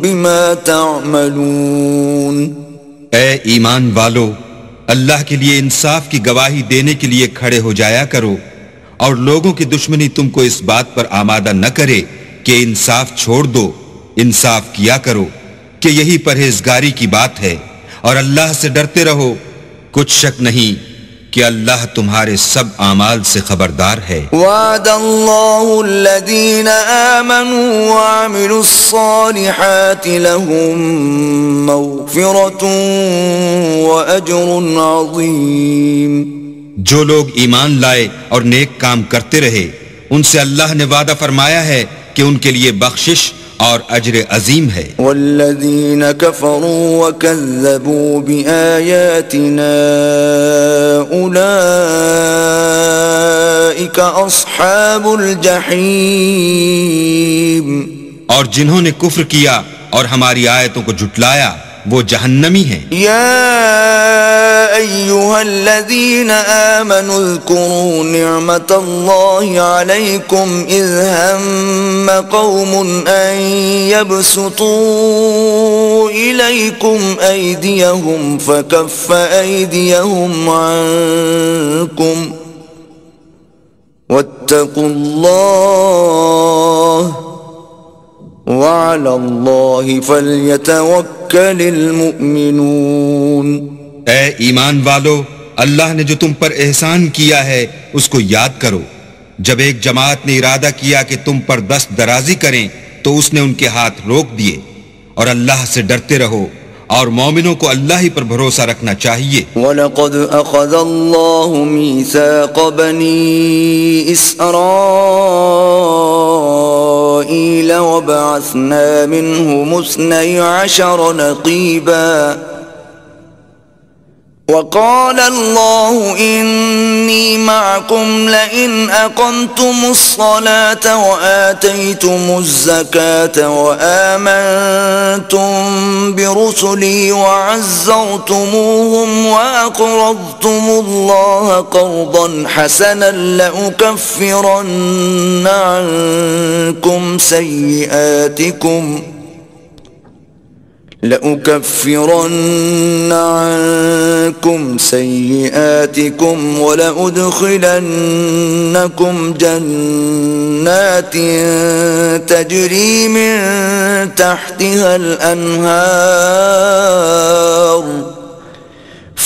بما تعملون.
اے ایمان والو، اللہ کے لیے انصاف کی گواہی دینے کے لیے کھڑے ہو جایا کرو، اور لوگوں کی دشمنی تم کو اس بات پر آمادہ نہ کرے کہ انصاف چھوڑ دو. انصاف کیا کرو کہ یہی پرہیزگاری کی بات ہے، اور اللہ سے ڈرتے رہو، کچھ شک نہیں کہ اللہ تمہارے سب اعمال سے خبردار ہے.
وعد اللہ الذین آمنوا وعملوا الصالحات لهم مغفرۃ واجر عظیم.
جو لوگ ایمان لائے اور نیک کام کرتے رہے، ان سے اللہ نے وعدہ فرمایا ہے کہ ان کے لیے بخشش اور اجر عظیم ہے.
والذین کفروا وکذبوا بآیاتنا اولئک اصحاب الجحیم.
اور جنہوں نے کفر کیا اور ہماری آیتوں کو جھٹلایا وہ جہنمی ہیں.
یا ایھا الذین آمنوا اذکروا نعمت اللہ علیکم اذ ہم قوم ان یبسطوا الیکم ایدیہم فکف ایدیہم عنکم واتقوا اللہ وعلی اللہ فلیتوکل المؤمنون.
اے ایمان والو، اللہ نے جو تم پر احسان کیا ہے اس کو یاد کرو. جب ایک جماعت نے ارادہ کیا کہ تم پر دست درازی کریں تو اس نے ان کے ہاتھ روک دیے. اور اللہ سے ڈرتے رہو، اور مومنوں کو اللہ ہی پر بھروسہ رکھنا چاہیے.
وَلَقَدْ أَخَذَ اللَّهُ مِيثَاقَ بَنِي إِسْرَائِيلَ وَبَعَثْنَا مِنْهُمُ 12 نَقِيبًا وقال الله إني معكم لئن أقمتم الصلاة وآتيتم الزكاة وآمنتم برسلي وعزرتموهم وأقرضتم الله قرضا حسنا لأكفرن عنكم سيئاتكم ولأدخلنكم جنات تجري من تحتها الأنهار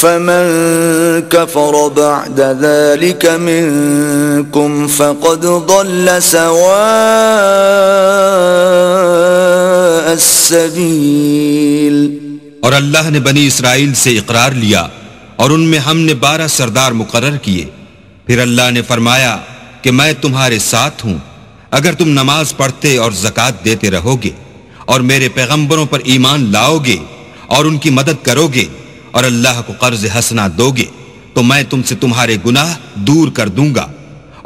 فمن كفر بعد ذلك منكم فقد ضل سواء السبيل.
اور اللہ نے بنی اسرائیل سے اقرار لیا اور ان میں ہم نے 12 سردار مقرر کیے. پھر اللہ نے فرمایا کہ میں تمہارے ساتھ ہوں اگر تم نماز پڑھتے اور زکوٰۃ دیتے رہو گے اور میرے پیغمبروں پر ایمان لاؤ گے اور ان کی مدد کرو گے اور اللہ کو قرض حسنہ دو گے تو میں تم سے تمہارے گناہ دور کر دوں گا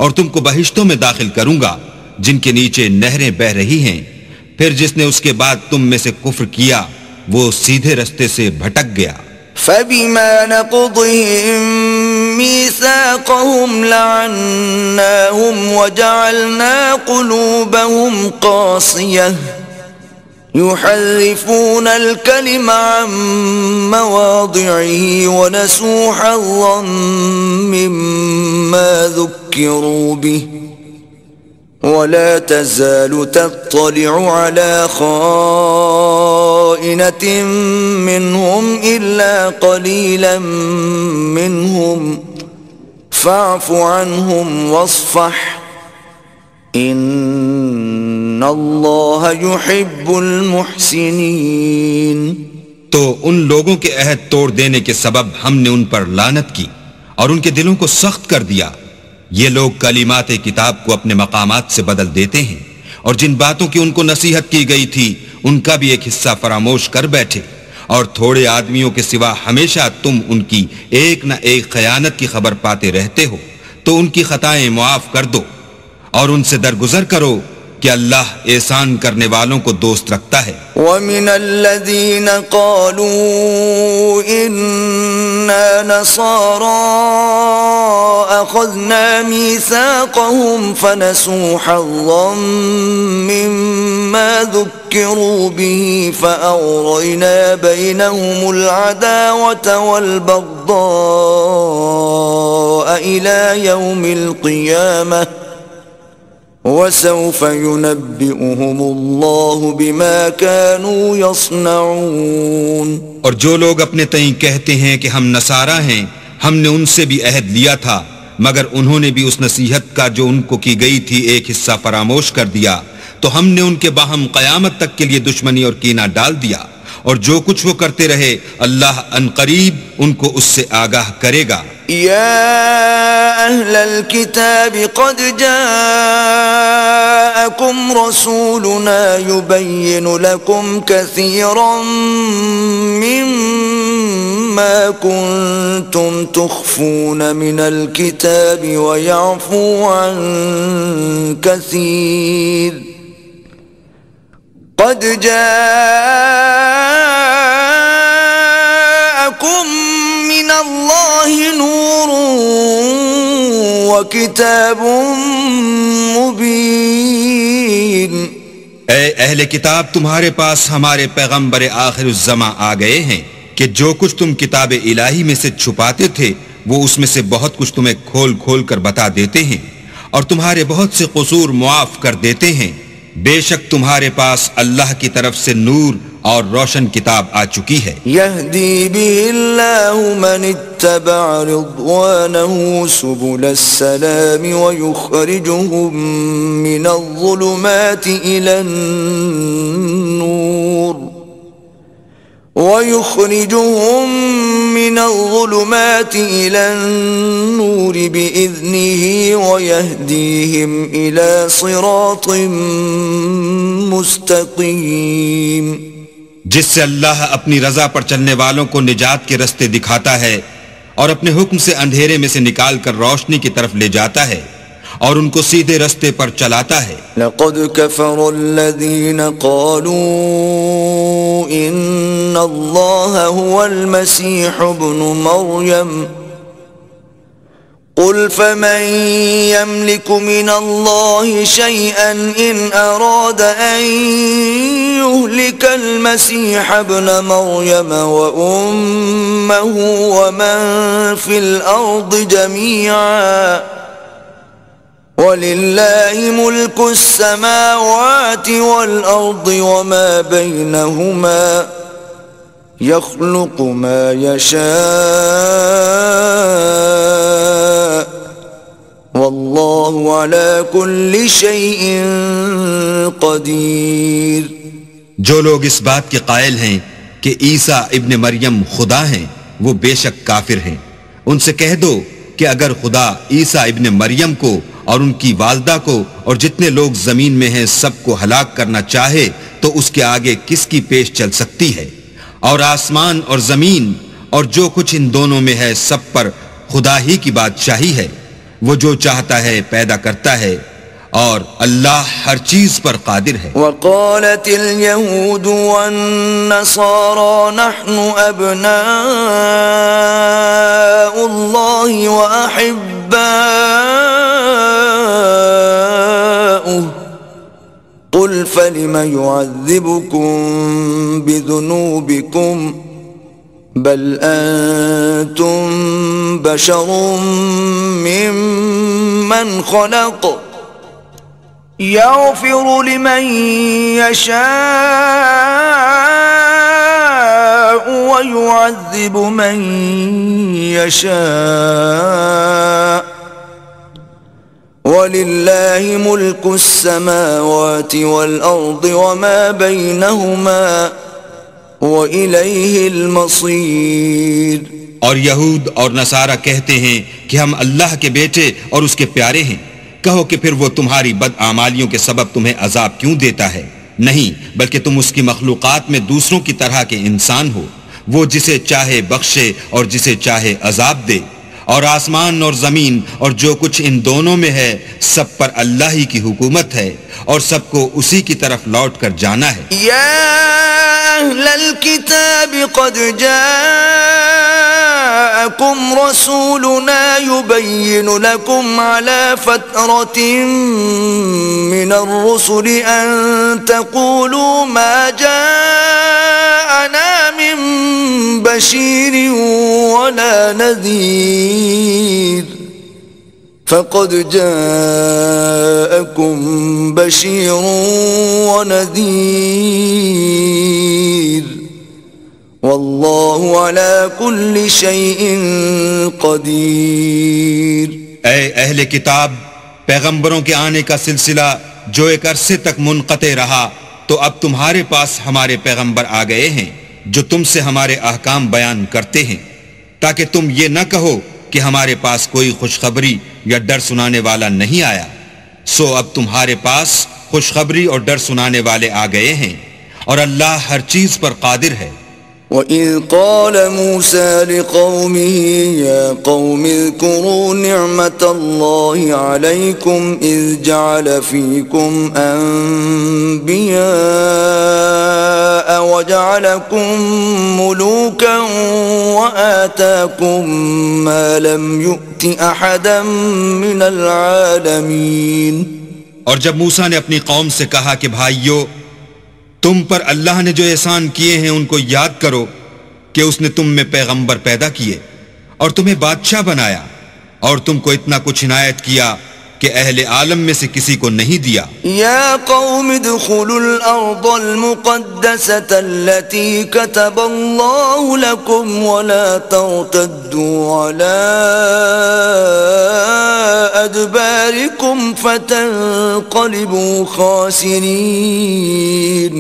اور تم کو بہشتوں میں داخل کروں گا جن کے نیچے نہریں بہ رہی ہیں. پھر جس نے اس کے بعد تم میں سے کفر کیا وہ سیدھے رستے سے بھٹک گیا.
فَبِمَا نَقْضِهِم مِّيثَاقَهُمْ لَعَنَّاهُمْ وَجَعَلْنَا قُلُوبَهُمْ قَاسِيَةً يُحَرِّفُونَ الْكَلِمَ عَن مَّوَاضِعِهِ وَنَسُوا حَظًّا مِّمَّا ذُكِّرُوا بِهِ ولا تزال تطلع على خائنة منهم إلا قليلا منهم فاعف عنهم واصفح إن الله يحب المحسنين.
تو ان لوگوں کے عہد توڑ دینے کے سبب ہم نے ان پر لعنت کی اور ان کے دلوں کو سخت کر دیا. یہ لوگ کلمات کتاب کو اپنے مقامات سے بدل دیتے ہیں اور جن باتوں کی ان کو نصیحت کی گئی تھی ان کا بھی ایک حصہ فراموش کر بیٹھے، اور تھوڑے آدمیوں کے سوا ہمیشہ تم ان کی ایک نہ ایک خیانت کی خبر پاتے رہتے ہو، تو ان کی خطائیں معاف کر دو اور ان سے درگزر کرو کہ اللہ احسان کرنے والوں کو دوست رکھتا ہے.
وَمِنَ الَّذِينَ قَالُوا إِنَّا نَصَارَىٰ أَخَذْنَا مِيثَاقَهُمْ فَنَسُوا حَظًّا مِّمَّا ذُكِّرُوا بِهِ فَأَغْرَيْنَا بَيْنَهُمُ الْعَدَاوَةَ وَالْبَغْضَاءَ إِلَىٰ يَوْمِ الْقِيَامَةِ وَسَوْفَ يُنَبِّئُهُمُ اللَّهُ بِمَا كَانُوا يَصْنَعُونَ.
اور جو لوگ اپنے تئیں کہتے ہیں کہ ہم نصارہ ہیں، ہم نے ان سے بھی عہد لیا تھا، مگر انہوں نے بھی اس نصیحت کا جو ان کو کی گئی تھی ایک حصہ فراموش کر دیا، تو ہم نے ان کے باہم قیامت تک کے لیے دشمنی اور کینہ ڈال دیا، اور جو کچھ وہ کرتے رہے اللہ عنقریب ان کو اس سے آگاہ کرے گا.
يا أهل الكتاب قد جاءكم رسولنا يبين لكم كثيرا مما كنتم تخفون من الكتاب ويعفو عن كثير قد جاءكم من الله نور وكتاب مبين.
اے اہل کتاب، تمہارے پاس ہمارے پیغمبر آخر الزماں آ گئے ہیں کہ جو کچھ تم کتاب الہی میں سے چھپاتے تھے وہ اس میں سے بہت کچھ تمہیں کھول کھول کر بتا دیتے ہیں اور تمہارے بہت سے قصور معاف کر دیتے ہیں. بے شک تمہارے پاس اللہ کی طرف سے نور اور روشن کتاب آ چکی ہے.
يهدي به الله من اتبع رضوانه سبل السلام ويخرجهم من الظلمات إلى النور بإذنه ويهديهم إلى صراط مستقيم.
جس سے اللہ اپنی رضا پر چلنے والوں کو نجات کے رستے دکھاتا ہے اور اپنے حکم سے اندھیرے میں سے نکال کر روشنی کی طرف لے جاتا ہے اور ان کو سیدھے رستے پر چلاتا ہے.
لقد كفر الذين قالوا إن الله هو المسيح ابن مريم قل فمن يملك من الله شيئا إن أراد أن يهلك المسيح ابن مريم وأمه ومن في الأرض جميعا وَلِلَّهِ مُلْكُ السَّمَاوَاتِ وَالْأَرْضِ وَمَا بَيْنَهُمَا يَخْلُقُ مَا يَشَاءُ وَاللَّهُ عَلَى كُلِّ شَيْءٍ قَدِيرٌ.
جو لوگ اس بات کے قائل ہیں کہ عیسیٰ ابن مریم خدا ہیں وہ بے شک کافر ہیں. ان سے کہہ دو کہ اگر خدا عیسیٰ ابن مریم کو اور ان کی والدہ کو اور جتنے لوگ زمین میں ہیں سب کو ہلاک کرنا چاہے تو اس کے آگے کس کی پیش چل سکتی ہے؟ اور آسمان اور زمین اور جو کچھ ان دونوں میں ہے سب پر خدا ہی کی بادشاہی ہے. وہ جو چاہتا ہے پیدا کرتا ہے اور اللہ ہر چیز پر قادر ہے.
وقالت اليهود والنصارى نحن أبناء الله وأحباؤه قل فلم يعذبكم بذنوبكم بل أنتم بشر ممن خلق يغفر لمن يشاء ويعذب من يشاء وَلِلَّهِ مُلْكُ السَّمَاوَاتِ وَالْأَرْضِ وَمَا بَيْنَهُمَا وَإِلَيْهِ الْمَصِيرُ۔
اور یہود اور نصارہ کہتے ہیں کہ ہم اللہ کے بیٹے اور اس کے پیارے ہیں۔ کہو کہ پھر وہ تمہاری بدعمالیوں کے سبب تمہیں عذاب کیوں دیتا ہے؟ نہیں، بلکہ تم اس کی مخلوقات میں دوسروں کی طرح کے انسان ہو، وہ جسے چاہے بخشے اور جسے چاہے عذاب دے۔ اور آسمان اور زمین اور جو کچھ ان دونوں میں ہے سب پر اللہ ہی کی حکومت ہے اور سب کو اسی کی طرف لوٹ کر جانا ہے۔
یا اہل الکتاب قد جاءکم رسولنا یبین لکم علی فترة من الرسل ان تقولوا ما جاءنا من بشیر ولا نذیر فقد جاءكم بشير ونذير والله على كل شيء قدير۔
اے اہل کتاب، پیغمبروں کے آنے کا سلسلہ جو ایک عرصے تک منقطع رہا تو اب تمہارے پاس ہمارے پیغمبر آ گئے ہیں جو تم سے ہمارے احکام بیان کرتے ہیں، تاکہ تم یہ نہ کہو کہ ہمارے پاس کوئی خوشخبری یا ڈر سنانے والا نہیں آیا۔ سو اب تمہارے پاس خوشخبری اور ڈر سنانے والے آ گئے ہیں، اور اللہ ہر چیز پر قادر ہے۔
وَإِذْ قَالَ مُوسَى لِقَوْمِهِ يَا قَوْمِ اذْكُرُوا نِعْمَةَ اللَّهِ عَلَيْكُمْ إِذْ جَعَلَ فِيكُمْ أَنْبِيَاءَ وَجَعَلَكُمْ مُلُوكًا وَآتَاكُمْ مَا لَمْ يُؤْتِ أَحَدًا مِنَ الْعَالَمِينَ۔
اور جب موسیٰ نے اپنی قوم سے کہا کہ بھائیو، تم پر اللہ نے جو احسان کیے ہیں ان کو یاد کرو کہ اس نے تم میں پیغمبر پیدا کیے اور تمہیں بادشاہ بنایا اور تم کو اتنا کچھ عنایت کیا کہ اہل عالم میں سے کسی کو نہیں دیا۔
یا قوم ادخلوا الارض المقدسة التي كتب اللہ لكم ولا ترتدوا على ادباركم فتنقلبوا خاسرین۔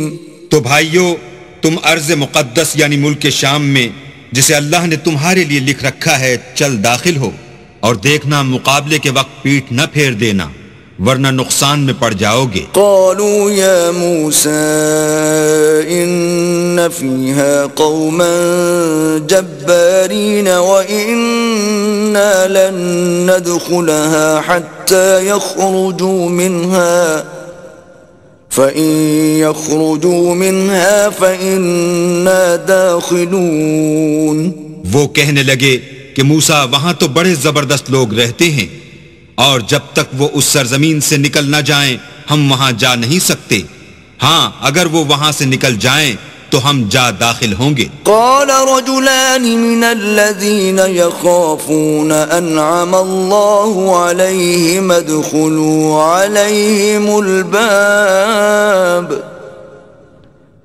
تو بھائیو، تم ارض مقدس یعنی ملک شام میں جسے اللہ نے تمہارے لیے لکھ رکھا ہے چل داخل ہو، اور دیکھنا مقابلے کے وقت پیٹھ نہ پھیر دینا ورنہ نقصان میں پڑ جاؤ گے۔
قالوا یا موسیٰ ان فیہا قوما جبارین وإنا لن ندخلها حتى يخرجوا منها فإن يخرجوا منها فإنا داخلون۔
وہ کہنے لگے کہ موسیٰ وہاں تو بڑے زبردست لوگ رہتے ہیں، اور جب تک وہ اس سرزمین سے نکل نہ جائیں ہم وہاں جا نہیں سکتے، ہاں اگر وہ وہاں سے نکل جائیں تو ہم جا داخل ہوں گے۔
قال رجلان من الذين يخافون انعم الله عليهم ادخلوا عليهم الباب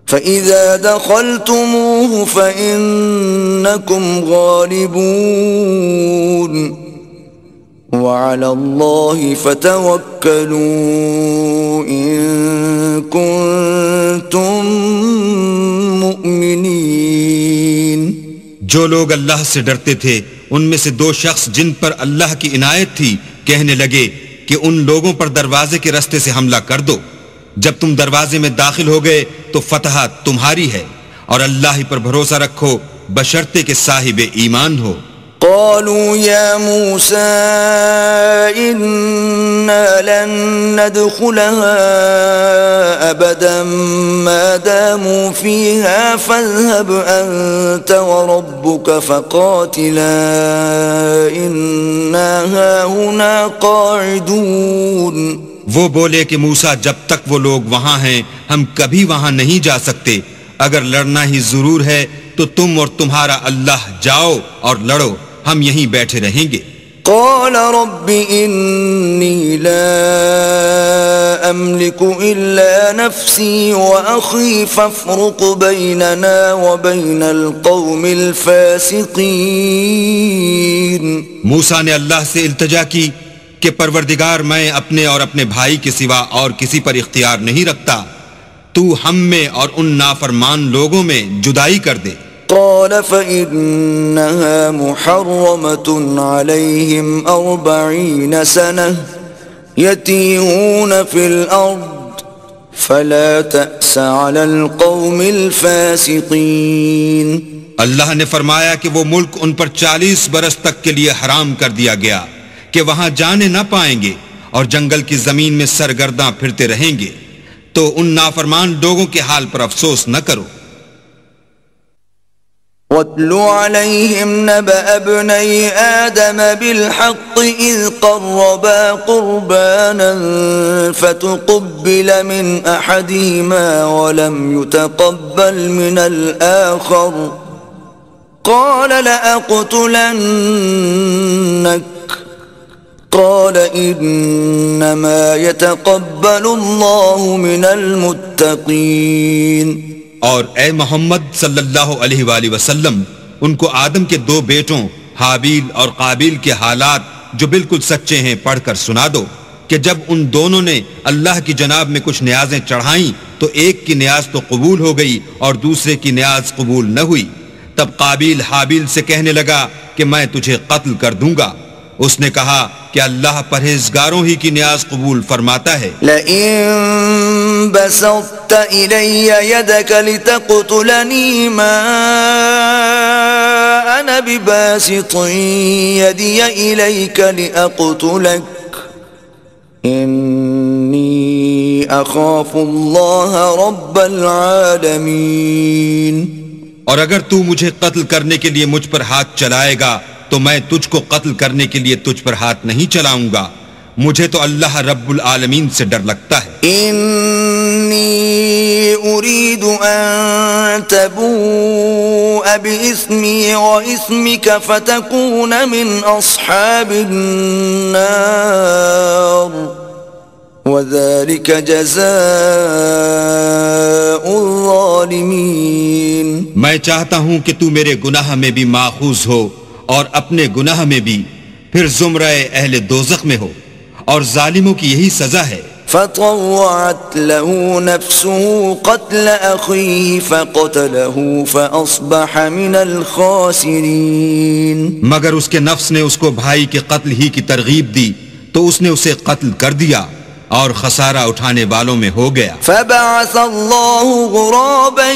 فإذا دخلتموه فإنكم غالبون وعلى الله فتوكلوا إن كنتم مؤمنين۔
جو لوگ اللہ سے ڈرتے تھے ان میں سے دو شخص جن پر اللہ کی عنایت تھی کہنے لگے کہ ان لوگوں پر دروازے کے راستے سے حملہ کر دو، جب تم دروازے میں داخل ہو گئے تو فتح تمہاری ہے، اور اللہ ہی پر بھروسہ رکھو بشرطے کہ صاحب ایمان ہو۔
قالوا يا موسى إنا لن ندخلها أبدا ما داموا فيها فاذهب أنت وربك فقاتلا إنا هاهنا قاعدون۔
وہ بولے کہ موسیٰ جب تک وہ لوگ وہاں ہیں ہم کبھی وہاں نہیں جا سکتے، اگر لڑنا ہی ضرور ہے تو تم اور تمہارا اللہ جاؤ اور لڑو، ہم یہیں بیٹھے رہیں گے۔
قال رب إني لا أملك إلا نفسي وأخي فافرق بيننا وبين القوم الفاسقين.
موسیٰ نے اللہ سے التجا کی کہ پروردگار میں اپنے اور اپنے بھائی کے سوا اور کسی پر اختیار نہیں رکھتا، تو ہم میں اور ان نافرمان لوگوں میں جدائی کر دے.
قال فإنها محرمة عليهم 40 سنة يتيهون في الأرض فلا تأس على القوم الفاسقين.
اللہ نے فرمایا کہ وہ ملک ان پر 40 برس تک کے لیے حرام کر دیا گیا کہ وہاں جانے نہ پائیں گے اور جنگل کی زمین میں سرگرداں پھرتے رہیں گے، تو ان نافرمان لوگوں کے حال پر افسوس نہ کرو.
وَاتْلُ عَلَيْهِمْ نَبَأَ ابْنَيْ آدَمَ بِالْحَقِّ إِذْ قَرَّبَا قُرْبَانًا فَتُقُبِّلَ مِنْ أَحَدِهِمَا وَلَمْ يُتَقَبَّلْ مِنَ الْآخَرِ قَالَ لَأَقْتُلَنَّكَ قال انما يتقبل الله من المتقين.
اور اے محمد صلی اللہ علیہ وآلہ وسلم ان کو آدم کے 2 بیٹوں حابیل اور قابیل کے حالات جو بالکل سچے ہیں پڑھ کر سنا دو کہ جب ان دونوں نے اللہ کی جناب میں کچھ نیازیں چڑھائیں تو ایک کی نیاز تو قبول ہو گئی اور دوسرے کی نیاز قبول نہ ہوئی. تب قابیل حابیل سے کہنے لگا کہ میں تجھے قتل کر دوں گا. اس نے کہا کہ اللہ پرہیزگاروں ہی کی نیاز قبول فرماتا ہے.
لئن بسطت إلي يدك لتقتلني ما أنا بباسط يدي إليك لأقتلك إني أخاف الله رب العالمين.
اور اگر تو مجھے قتل کرنے کے لیے مجھ پر ہاتھ چلائے گا تو میں تجھ کو قتل کرنے کے لیے تجھ پر ہاتھ نہیں چلاؤں گا، مجھے تو اللہ رب العالمین سے ڈر لگتا ہے.
انی اريد ان تبوء باسمی واسمک فتکون من اصحاب النار وذلك جزاء الظالمین.
میں چاہتا ہوں کہ تو میرے گناہ میں بھی ماخوذ ہو اور اپنے گناہ میں بھی، پھر زمرہ اہل دوزخ میں ہو، اور ظالموں کی یہی سزا ہے.
فطوعت له نفسه قتل اخيه فقتله فاصبح من الخاسرين.
مگر اس کے نفس نے اس کو بھائی کے قتل ہی کی ترغیب دی تو اس نے اسے قتل کر دیا اور خسارہ اٹھانے والوں میں ہو گیا.
فبعث الله غرابا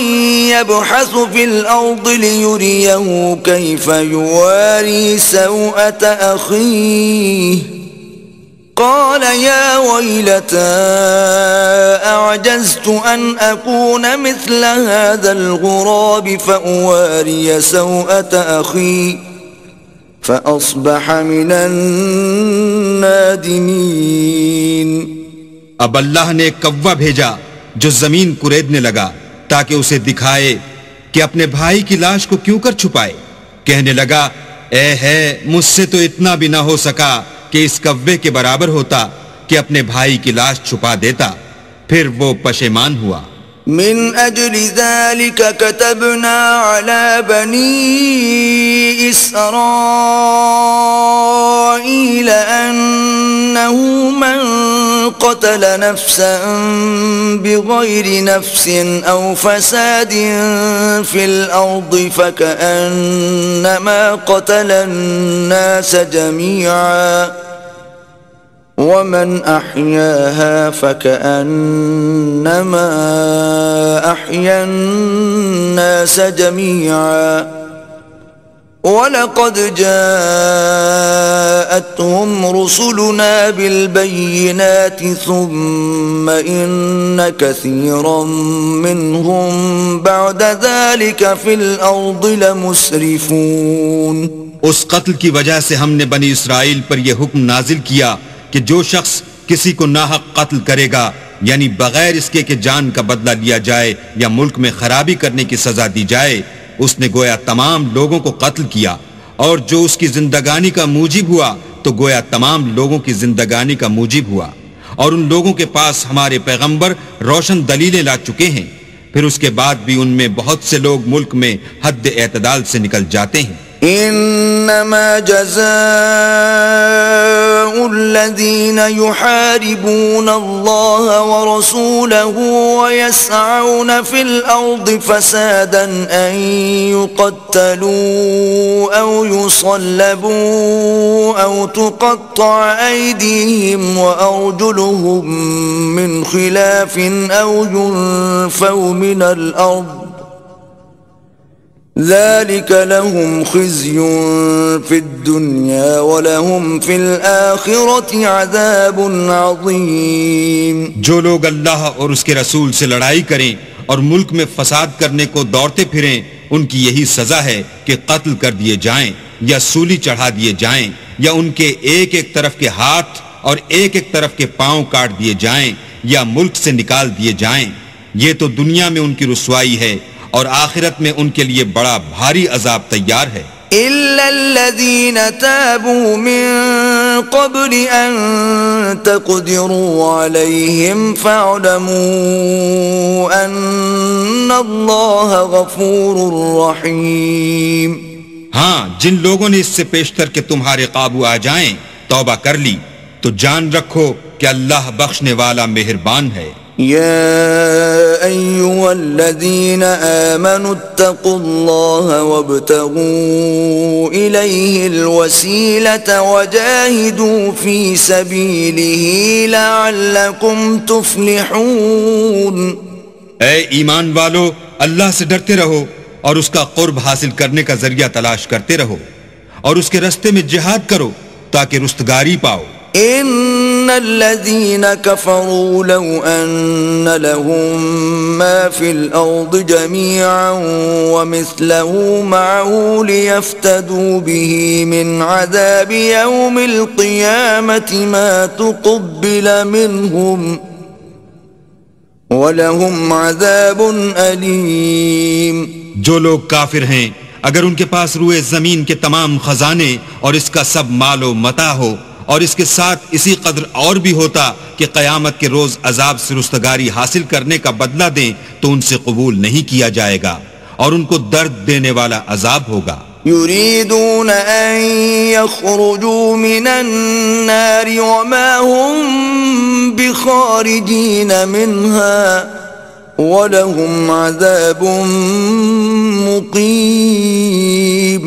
يبحث في الأرض ليريه كيف يواري سوءة أخيه قال يا ويلتى أعجزت أن أكون مثل هذا الغراب فأواري سوءة أخي فأصبح من النادمين.
اب اللہ نے ایک کوا بھیجا جو زمین کریدنے لگا تاکہ اسے دکھائے کہ اپنے بھائی کی لاش کو کیوں کر چھپائے. کہنے لگا اے ہے مجھ سے تو اتنا بھی نہ ہو سکا کہ اس کوے کے برابر ہوتا کہ اپنے بھائی کی لاش چھپا دیتا. پھر وہ پشیمان ہوا.
من اجل ذلك كتبنا على بني اسرائيل انه من قتل نفسا بغير نفس او فساد في الارض فكأنما قتل الناس جميعا ومن أحياها فكأنما أحيا الناس جميعا ولقد جاءتهم رسلنا بالبينات ثم إن كثيرا منهم بعد ذلك في الأرض لمسرفون.
اس قتل کی وجہ سے ہم نے بنی اسرائیل پر یہ حکم نازل کیا کہ جو شخص کسی کو ناحق قتل کرے گا یعنی بغیر اس کے کہ جان کا بدلہ لیا جائے یا ملک میں خرابی کرنے کی سزا دی جائے، اس نے گویا تمام لوگوں کو قتل کیا، اور جو اس کی زندگانی کا موجب ہوا تو گویا تمام لوگوں کی زندگانی کا موجب ہوا، اور ان لوگوں کے پاس ہمارے پیغمبر روشن دلیلیں لا چکے ہیں، پھر اس کے بعد بھی ان میں بہت سے لوگ ملک میں حد اعتدال سے نکل جاتے ہیں۔
انما جزاء الذين يحاربون الله ورسوله ويسعون في الأرض فسادا أن يقتلوا أو يصلبوا أو تقطع أيديهم وأرجلهم من خلاف أو ينفوا من الأرض ذلك لهم خزي في الدنيا ولهم في الآخرة عذاب عظيم۔
جو لوگ اللہ اور اس کے رسول سے لڑائی کریں اور ملک میں فساد کرنے کو دوڑتے پھریں، ان کی یہی سزا ہے کہ قتل کر دیے جائیں یا سولی چڑھا دیے جائیں، یا ان کے ایک ایک طرف کے ہاتھ اور ایک ایک طرف کے پاؤں کاٹ دیے جائیں یا ملک سے نکال دیے جائیں۔ یہ تو دنیا میں ان کی رسوائی ہے، اور آخرت میں ان کے لیے بڑا بھاری عذاب تیار ہے۔
إلا الذين تابوا من قبل أن تقدروا عليهم فاعلموا أن الله غفور رحيم۔
ہاں، جن لوگوں نے اس سے پیشتر کہ تمہارے قابو آ جائیں توبہ کر لی تو جان رکھو کہ اللہ بخشنے والا مہربان ہے۔
يا أيها الذين آمنوا اتقوا الله وابتغوا إليه الوسيلة وجاهدوا في سبيله لعلكم تفلحون۔
اے ایمان والو، اللہ سے ڈرتے رہو اور اس کا قرب حاصل کرنے کا ذریعہ تلاش کرتے رہو، اور اس کے رستے میں جہاد کرو تاکہ رستگاری پاؤ۔
ان الذين كفروا لو ان لهم ما في الارض جميعا ومثله معه ليفتدوا به من عذاب يوم القيامة ما تقبل منهم ولهم عذاب أليم۔
جو لوگ کافر ہیں اگر ان کے پاس روئے زمین کے تمام خزانے اور اس کا سب مال و متاع ہو، اور اس کے ساتھ اسی قدر اور بھی ہوتا کہ قیامت کے روز عذاب سے رستگاری حاصل کرنے کا بدلہ دیں تو ان سے قبول نہیں کیا جائے گا، اور ان کو درد دینے والا عذاب ہوگا۔
يريدون أن يخرجوا من النار وما هم بخارجين منها ولهم عذاب مقيم۔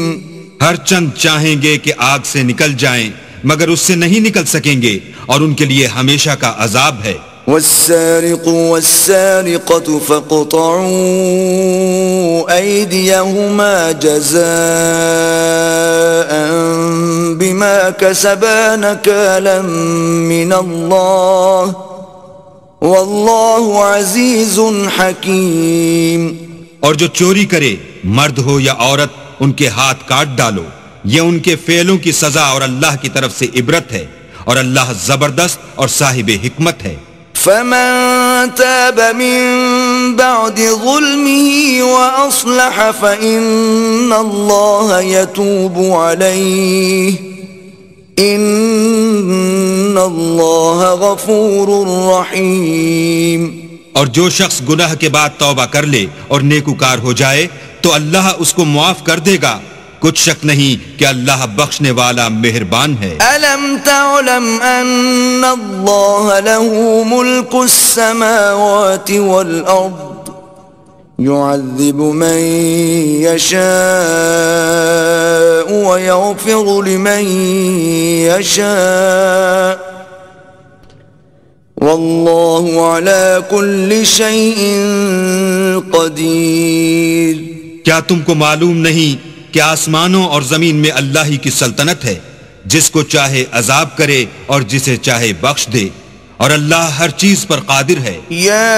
ہر چند چاہیں گے کہ آگ سے نکل جائیں مگر اس سے نہیں نکل سکیں گے، اور ان کے لیے ہمیشہ کا عذاب ہے۔
والسارق والسارقة فاقطعوا أيديهما جزاء بما كسبا نكالا من الله والله عزيز حكيم۔
اور جو چوری کرے، مرد ہو یا عورت، ان کے ہاتھ کاٹ ڈالو، یہ ان کے فعلوں کی سزا اور اللہ کی طرف سے عبرت ہے، اور اللہ زبردست اور صاحب حکمت ہے۔
فمن تاب من بعد ظلمه وأصلح فإن الله يتوب عليه إن الله غفور رحيم۔
اور جو شخص گناہ کے بعد توبہ کر لے اور نیکوکار ہو جائے تو اللہ اس کو معاف کر دے گا، کچھ شک نہیں کہ اللہ بخشنے والا مہربان ہے۔
ألم تعلم أن الله له ملك السماوات والأرض يعذب من يشاء ويغفر لمن يشاء والله على كل شيء قدير۔
کیا تم کو معلوم نہیں کہ آسمانوں اور زمین میں اللہ ہی کی سلطنت ہے، جس کو چاہے عذاب کرے اور جسے چاہے بخش دے، اور اللہ ہر چیز پر قادر ہے۔
يا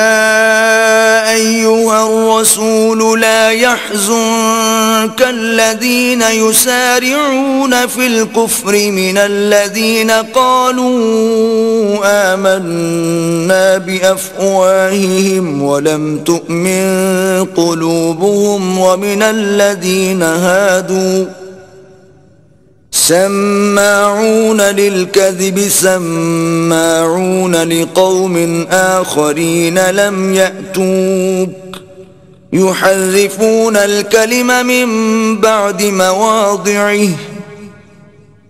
أيها الرسول لا يحزنك الذين يسارعون في الكفر من الذين قالوا آمنا بأفواههم ولم تؤمن قلوبهم ومن الذين هادوا سماعون للكذب سماعون لقوم آخرين لم يأتوك يحرفون الكلم من بعد مواضعه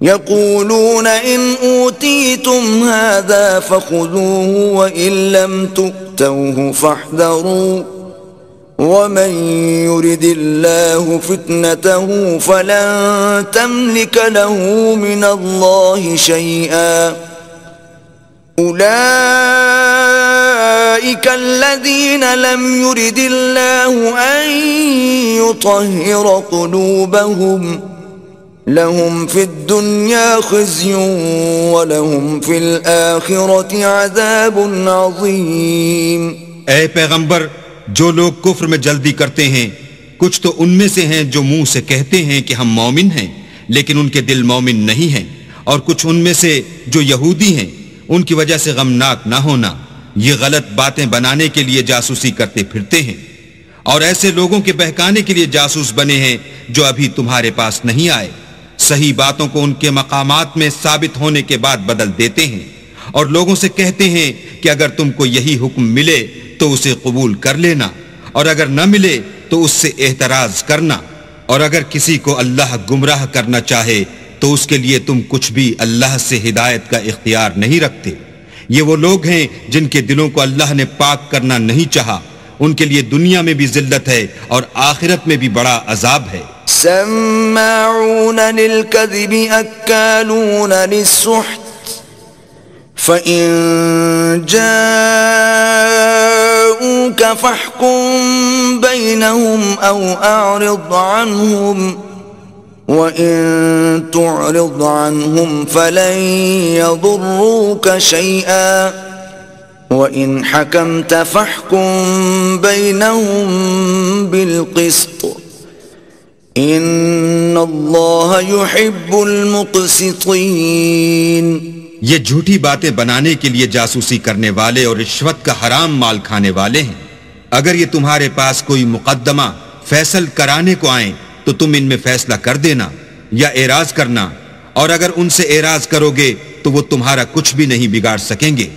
يقولون إن أوتيتم هذا فخذوه وإن لم تؤتوه فاحذروا ومن يرد الله فتنته فلن تملك له من الله شيئا أولئك الذين لم يرد الله أن يطهر قلوبهم لهم في الدنيا خزي ولهم في الآخرة عذاب عظيم.
اے پیغمبر، جو لوگ کفر میں جلدی کرتے ہیں کچھ تو ان میں سے ہیں جو منہ سے کہتے ہیں کہ ہم مومن ہیں لیکن ان کے دل مومن نہیں ہیں، اور کچھ ان میں سے جو یہودی ہیں ان کی وجہ سے غمناک نہ ہونا، یہ غلط باتیں بنانے کے لیے جاسوسی کرتے پھرتے ہیں، اور ایسے لوگوں کے بہکانے کے لیے جاسوس بنے ہیں جو ابھی تمہارے پاس نہیں آئے، صحیح باتوں کو ان کے مقامات میں ثابت ہونے کے بعد بدل دیتے ہیں، اور لوگوں سے کہتے ہیں کہ اگر تم کو یہی حکم ملے تو اسے قبول کر لینا، اور اگر نہ ملے تو اس سے اعتراض کرنا، اور اگر کسی کو اللہ گمراہ کرنا چاہے تو اس کے لیے تم کچھ بھی اللہ سے ہدایت کا اختیار نہیں رکھتے. یہ وہ لوگ ہیں جن کے دلوں کو اللہ نے پاک کرنا نہیں چاہا، ان کے لیے دنیا میں بھی ذلت ہے اور آخرت میں بھی بڑا عذاب ہے.
سماعون للكذب أكالون للسحت فإن جاءوك فاحكم بينهم أو أعرض عنهم وإن تعرض عنهم فلن يضروك شيئا وإن حكمت فاحكم بينهم بالقسط إن الله يحب المقسطين.
یہ جھوٹی باتیں بنانے کے لیے جاسوسی کرنے والے اور رشوت کا حرام مال کھانے والے ہیں. اگر یہ تمہارے پاس کوئی مقدمہ فیصل کرانے کو آئیں تو تم ان میں فیصلہ کر دینا یا اعراض کرنا، اور اگر ان سے اعراض کرو گے تو وہ تمہارا کچھ بھی نہیں بگاڑ سکیں گے،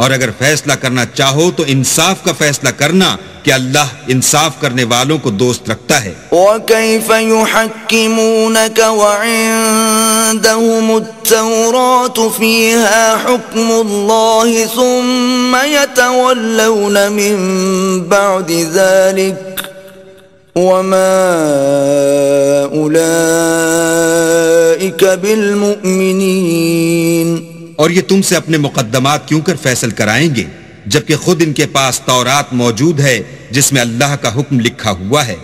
اور اگر فیصلہ کرنا چاہو تو انصاف کا فیصلہ کرنا کہ اللہ انصاف کرنے والوں کو دوست رکھتا ہے.
وَكَيْفَ يُحَكِّمُونَكَ وَعِندَهُمُ التَّوْرَاةُ فِيهَا حُكْمُ اللَّهِ ثُمَّ يَتَوَلَّوْنَ مِن بَعْدِ ذَلِكَ وَمَا أُولَئِكَ بِالْمُؤْمِنِينَ.
اور یہ تم سے اپنے مقدمات کیوں کر فیصل کرائیں گے جبکہ خود ان کے پاس تورات موجود ہے جس میں اللہ کا حکم لکھا ہوا ہے،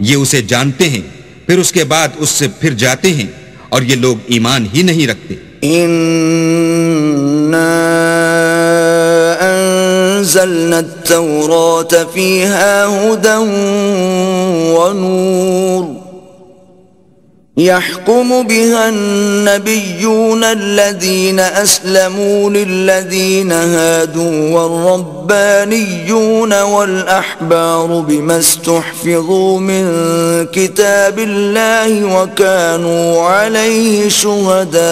یہ اسے جانتے ہیں، پھر اس کے بعد اس سے پھر جاتے ہیں، اور یہ لوگ ایمان ہی نہیں رکھتے.
إِنَّا أَنزَلْنَا التَّوْرَاةَ فِيهَا هُدًى وَنُورٌ يحكم بها النبيون الذين أسلموا للذين هادوا والربانيون والأحبار بما استحفظوا من كتاب الله وكانوا عليه شهداء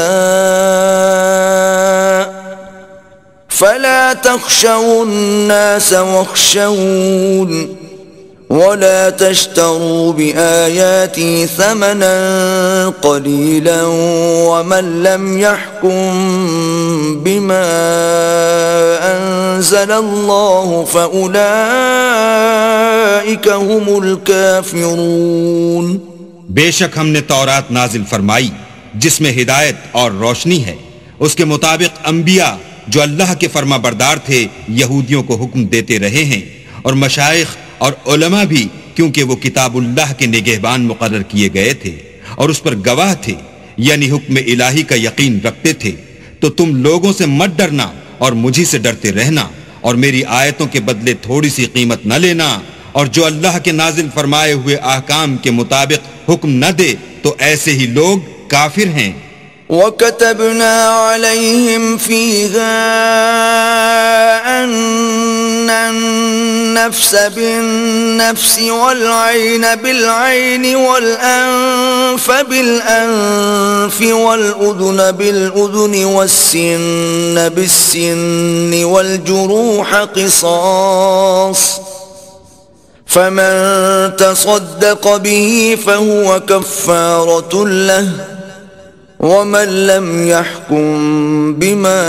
فلا تخشوا الناس واخشون ولا تشتروا بآياتي ثمنا قليلا ومن لم يحكم بما أنزل الله فأولئك هم الكافرون.
بے شک ہم نے تورات نازل فرمائی جس میں ہدایت اور روشنی ہے، اس کے مطابق انبیاء جو اللہ کے فرما بردار تھے یہودیوں کو حکم دیتے رہے ہیں، اور مشائخ اور علماء بھی، کیونکہ وہ کتاب اللہ کے نگہبان مقرر کیے گئے تھے اور اس پر گواہ تھے، یعنی حکم الہی کا یقین رکھتے تھے. تو تم لوگوں سے مت ڈرنا اور مجھی سے ڈرتے رہنا، اور میری آیتوں کے بدلے تھوڑی سی قیمت نہ لینا، اور جو اللہ کے نازل فرمائے ہوئے احکام کے مطابق حکم نہ دے تو ایسے ہی لوگ کافر ہیں.
وَكَتَبْنَا عَلَيْهِمْ فِيهَا أَنَّ النفس بالنفس والعين بالعين والأنف بالأنف والأذن بالأذن والسن بالسن والجروح قصاص فمن تصدق به فهو كفارة له ومن لم يحكم بما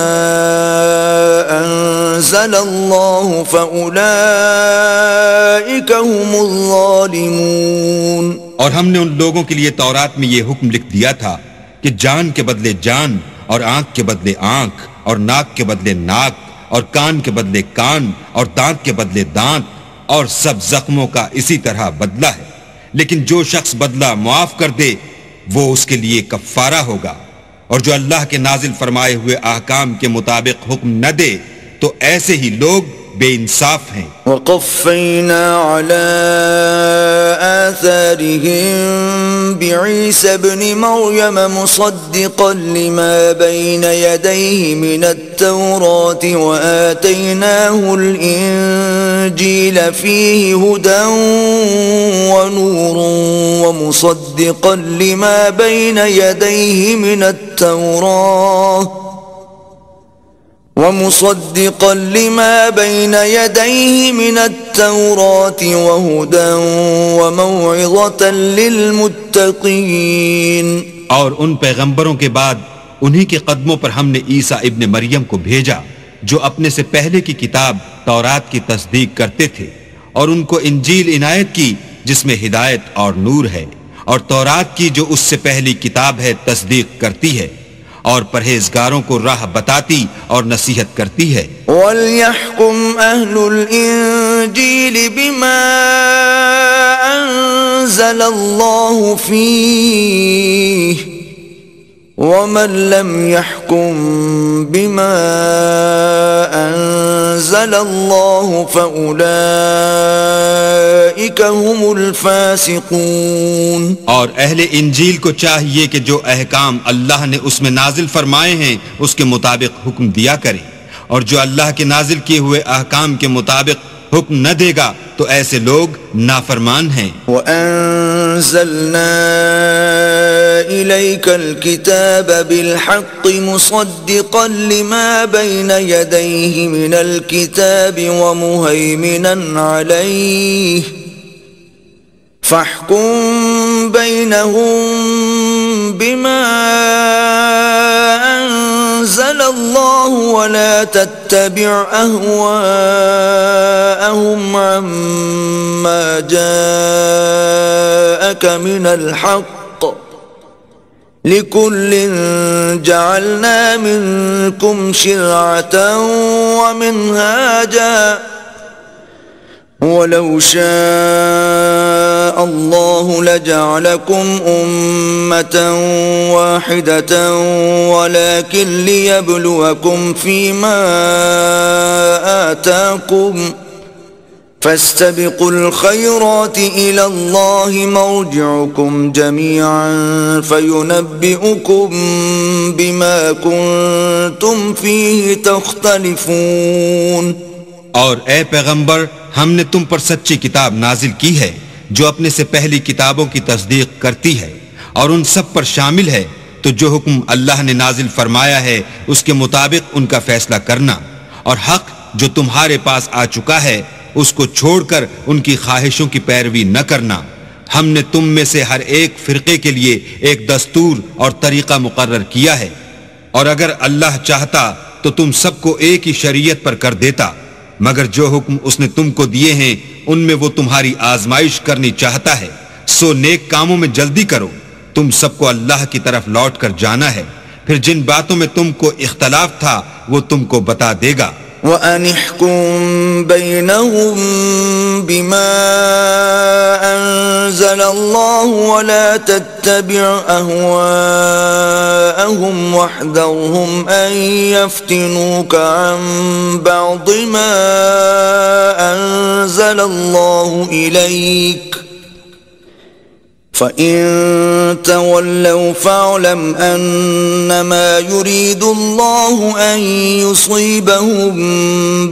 أنزل الله فأولئك هم الظالمون۔
اور ہم نے ان لوگوں کے لیے تورات میں یہ حکم لکھ دیا تھا کہ جان کے بدلے جان، اور آنکھ کے بدلے آنکھ، اور ناک کے بدلے ناک، اور کان کے بدلے کان، اور دانت کے بدلے دانت، اور سب زخموں کا اسی طرح بدلہ ہے، لیکن جو شخص بدلہ معاف کر دے وہ اس کے لیے کفارہ ہوگا، اور جو اللہ کے نازل فرمائے ہوئے احکام کے مطابق حکم نہ دے تو ایسے ہی لوگ بے انصاف ہیں۔
وقفینا علی آثارهم بعیسی ابن مریم مصدقا لما بین یدیہ من التوراة وآتیناہ الانجیل فیہ ہدی ونور ومصدقا لما بین یدیہ من التوراة ومصدقا لما بين يديه من التوراة وهدى وموعظة للمتقين۔
اور ان پیغمبروں کے بعد انہی کے قدموں پر ہم نے عیسیٰ ابن مریم کو بھیجا جو اپنے سے پہلے کی کتاب تورات کی تصدیق کرتے تھے، اور ان کو انجیل عنایت کی جس میں ہدایت اور نور ہے، اور تورات کی جو اس سے پہلی کتاب ہے تصدیق کرتی ہے، اور پرہیزگاروں کو راہ بتاتی اور نصیحت کرتی ہے۔
وَلْيَحْكُمْ أَهْلُ الْإِنجِيلِ بِمَا أَنزَلَ اللَّهُ فِيهِ وَمَنْ لَمْ يَحْكُمْ بِمَا أَنزَلَ اللَّهُ فَأُولَئِكَ هُمُ الْفَاسِقُونَ۔
اور اہل انجیل کو چاہیے کہ جو احکام اللہ نے اس میں نازل فرمائے ہیں اس کے مطابق حکم دیا کریں، اور جو اللہ کے نازل کیے ہوئے احکام کے مطابق حکم نہ دے گا تو ایسے لوگ نافرمان ہیں۔
وَأَنزَلْنَا إِلَيْكَ الْكِتَابَ بِالْحَقِّ مُصَدِّقًا لِمَا بَيْنَ يَدَيْهِ مِنَ الْكِتَابِ وَمُهَيْمِنًا عَلَيْهِ فَاحْكُم بَيْنَهُم بِمَا أَنزَلَ اللَّهُ وَلَا تَتَّبِعْ أَهْوَاءَهُمْ عَمَّا جَاءَكَ مِنَ الْحَقِّ لِكُلٍّ جَعَلْنَا مِنكُمْ شِرْعَةً وَمِنْهَاجًا وَلَوْ شَاءَ اللَّهُ لَجَعَلَكُمْ أُمَّةً وَاحِدَةً وَلَكِنْ لِيَبْلُوَكُمْ فِيمَا آتَاكُمْ فَاسْتَبِقُوا الْخَيْرَاتِ إِلَى اللَّهِ مَرْجِعُكُمْ جَمِيعًا فَيُنَبِّئُكُم بِمَا كُنتُمْ فِيهِ تَخْتَلِفُونَ۔
اور اے پیغمبر، ہم نے تم پر سچی کتاب نازل کی ہے جو اپنے سے پہلی کتابوں کی تصدیق کرتی ہے، اور ان سب پر شامل ہے، تو جو حکم اللہ نے نازل فرمایا ہے اس کے مطابق ان کا فیصلہ کرنا، اور حق جو تمہارے پاس آ چکا ہے اس کو چھوڑ کر ان کی خواہشوں کی پیروی نہ کرنا۔ ہم نے تم میں سے ہر ایک فرقے کے لیے ایک دستور اور طریقہ مقرر کیا ہے، اور اگر اللہ چاہتا تو تم سب کو ایک ہی شریعت پر کر دیتا، مگر جو حکم اس نے تم کو دیے ہیں ان میں وہ تمہاری آزمائش کرنی چاہتا ہے، سو نیک کاموں میں جلدی کرو، تم سب کو اللہ کی طرف لوٹ کر جانا ہے، پھر جن باتوں میں تم کو اختلاف تھا وہ تم کو بتا دے گا۔
وَأَنِ احْكُم بَيْنَهُم بِمَا أَنزَلَ اللَّهُ وَلَا تَتَّبِعْ أَهْوَاءَهُمْ وَاحْذَرْهُمْ أَن يَفْتِنُوكَ عَن بَعْضِ مَا أَنزَلَ اللَّهُ إِلَيْكَ فَإِن تَوَلَّوْا فَاعْلَمْ أَنَّمَا يُرِيدُ اللَّهُ أَن يُصِيبَهُم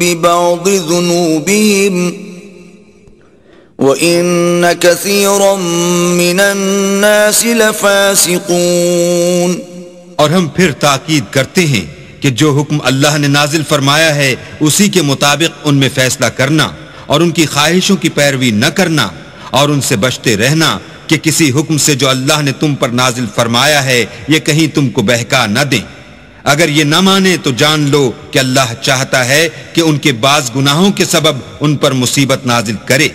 بِبَعْضِ ذُنُوبِهِمْ وَإِنَّ كَثِيرًا مِّنَ النَّاسِ لَفَاسِقُونَ۔
اور ہم پھر تاکید کرتے ہیں کہ جو حکم اللہ نے نازل فرمایا ہے اسی کے مطابق ان میں فیصلہ کرنا اور ان کی خواہشوں کی پیروی نہ کرنا، اور ان سے بچتے رہنا کہ کسی حکم سے جو اللہ نے تم پر نازل فرمایا ہے یہ کہیں تم کو بہکا نہ دیں۔ اگر یہ نہ مانے تو جان لو کہ اللہ چاہتا ہے کہ ان کے بعض گناہوں کے سبب ان پر مصیبت نازل کرے،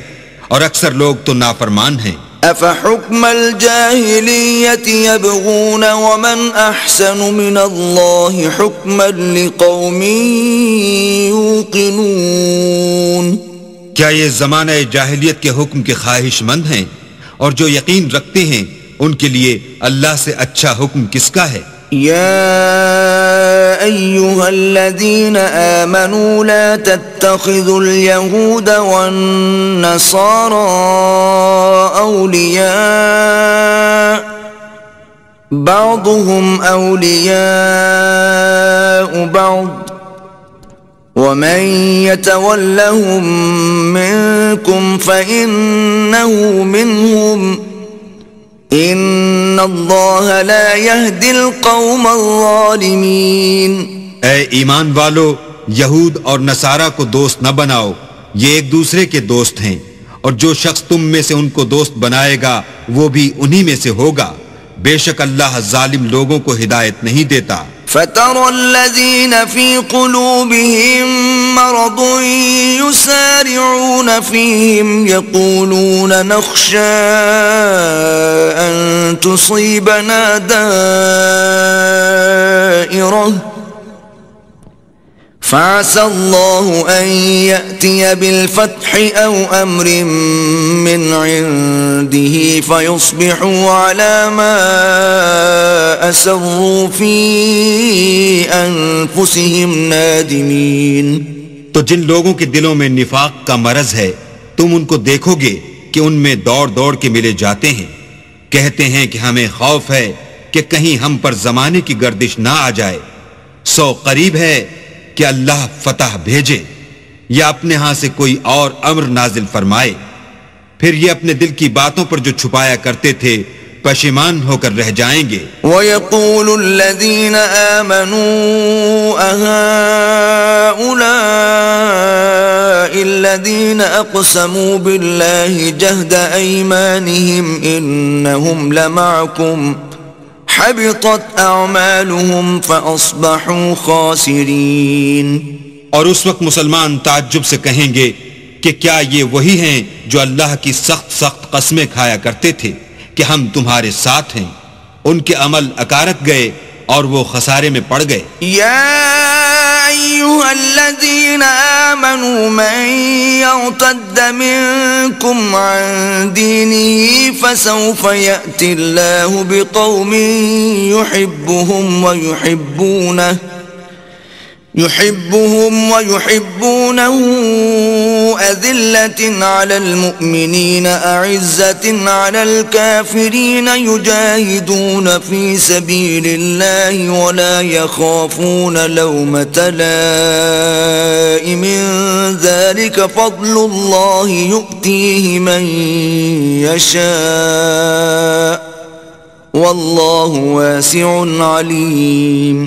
اور اکثر لوگ تو نافرمان ہیں۔
أَفَحُكْمَ الْجَاهِلِيَّةِ يَبْغُونَ وَمَنْ أَحْسَنُ مِنَ اللَّهِ حُكْمًا لِقَوْمٍ يُوقِنُونَ۔
کیا یہ زمانہ جاہلیت کے حکم کے خواہش مند ہیں؟ اور جو یقین رکھتے ہیں ان کے لیے اللہ سے اچھا حکم کس کا ہے؟
يا أيها الذين آمنوا لا تتخذوا اليهود والنصارى أولياء بعضهم أولياء بعض ومن يتولهم منكم فإنه منهم ان اللہ لا يهدی القوم الظالمین۔
اے ایمان والو، یہود اور نصارہ کو دوست نہ بناؤ، یہ ایک دوسرے کے دوست ہیں، اور جو شخص تم میں سے ان کو دوست بنائے گا وہ بھی انہی میں سے ہوگا، بے شک اللہ ظالم لوگوں کو ہدایت نہیں دیتا۔
فَتَرَى الَّذِينَ فِي قُلُوبِهِم مَّرَضٌ يُسَارِعُونَ فِيهِمْ يَقُولُونَ نَخْشَىٰ أَن تُصِيبَنَا دَائِرَةٌ فَعَسَى اللَّهُ أَن يَأْتِيَ بِالْفَتْحِ أَوْ أَمْرٍ مِّنْ عِندِهِ فَيُصْبِحُوا عَلَى مَا أَسَرُّوا فِي أَنفُسِهِمْ نَادِمِينَ۔
تو جن لوگوں کے دلوں میں نفاق کا مرض ہے تم ان کو دیکھو گے کہ ان میں دوڑ دوڑ کے ملے جاتے ہیں، کہتے ہیں کہ ہمیں خوف ہے کہ کہیں ہم پر زمانے کی گردش نہ آ جائے، سو قریب ہے کہ اللہ فتح بھیجے یا اپنے ہاں سے کوئی اور امر نازل فرمائے، پھر یہ اپنے دل کی باتوں پر جو چھپایا کرتے تھے پشیمان ہو کر رہ جائیں گے۔
وَيَقُولُ الَّذِينَ آمَنُوا أَهَٰؤُلَاءِ الَّذِينَ أَقْسَمُوا بِاللَّهِ جَهْدَ أَيْمَانِهِمْ إِنَّهُمْ لَمَعَكُمْ حَبِطَتْ أَعْمَالُهُمْ فَأَصْبَحُوا خَاسِرِينَ۔
اور اس وقت مسلمان تعجب سے کہیں گے کہ کیا یہ وہی ہیں جو اللہ کی سخت سخت قسمیں کھایا کرتے تھے کہ ہم تمہارے ساتھ ہیں، ان کے عمل اکارت گئے اور وہ خسارے میں پڑ گئے۔
یا ایھا الذین آمنوا من یرتد منکم عن دینہ فسوف یأتی اللہ بقوم يحبهم ويحبونه أذلة على المؤمنين أعزة على الكافرين يجاهدون في سبيل الله ولا يخافون لومة لائم ذلك فضل الله يؤتيه من يشاء والله واسع عليم۔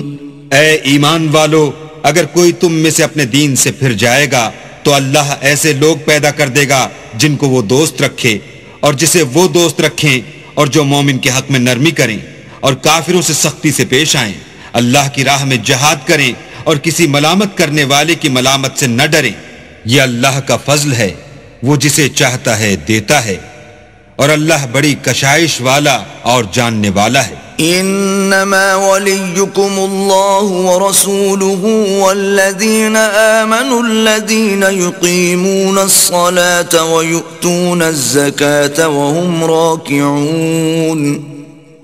اے ایمان والو، اگر کوئی تم میں سے اپنے دین سے پھر جائے گا تو اللہ ایسے لوگ پیدا کر دے گا جن کو وہ دوست رکھے اور جسے وہ دوست رکھیں، اور جو مومن کے حق میں نرمی کریں اور کافروں سے سختی سے پیش آئیں، اللہ کی راہ میں جہاد کریں اور کسی ملامت کرنے والے کی ملامت سے نہ ڈریں۔ یہ اللہ کا فضل ہے، وہ جسے چاہتا ہے دیتا ہے، اور اللہ بڑی کشائش والا اور جاننے والا ہے۔
انما وليكم الله ورسوله والذين آمنوا الذين يقيمون الصلاة ويؤتون الزكاة وهم راكعون۔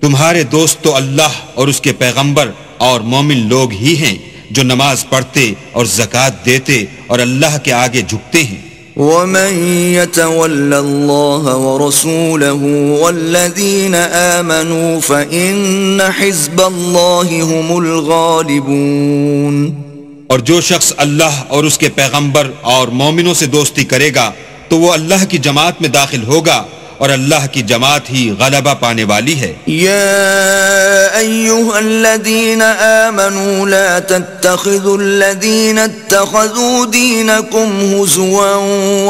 تمہارے دوست تو اللہ اور اس کے پیغمبر اور مومن لوگ ہی ہیں جو نماز پڑھتے اور زکوٰۃ دیتے اور اللہ کے آگے جھکتے ہیں۔
ومن يتول الله ورسوله والذين آمنوا فإن حزب الله هم الغالبون.
اور جو شخص اللہ اور اس کے پیغمبر اور مومنوں سے دوستی کرے گا تو وہ اللہ کی جماعت میں داخل ہوگا اور اللہ کی جماعت ہی غلبہ پانے والی ہے.
یا ایھا الذین آمنوا لا تتخذوا الذین اتخذوا دینکم ہزوا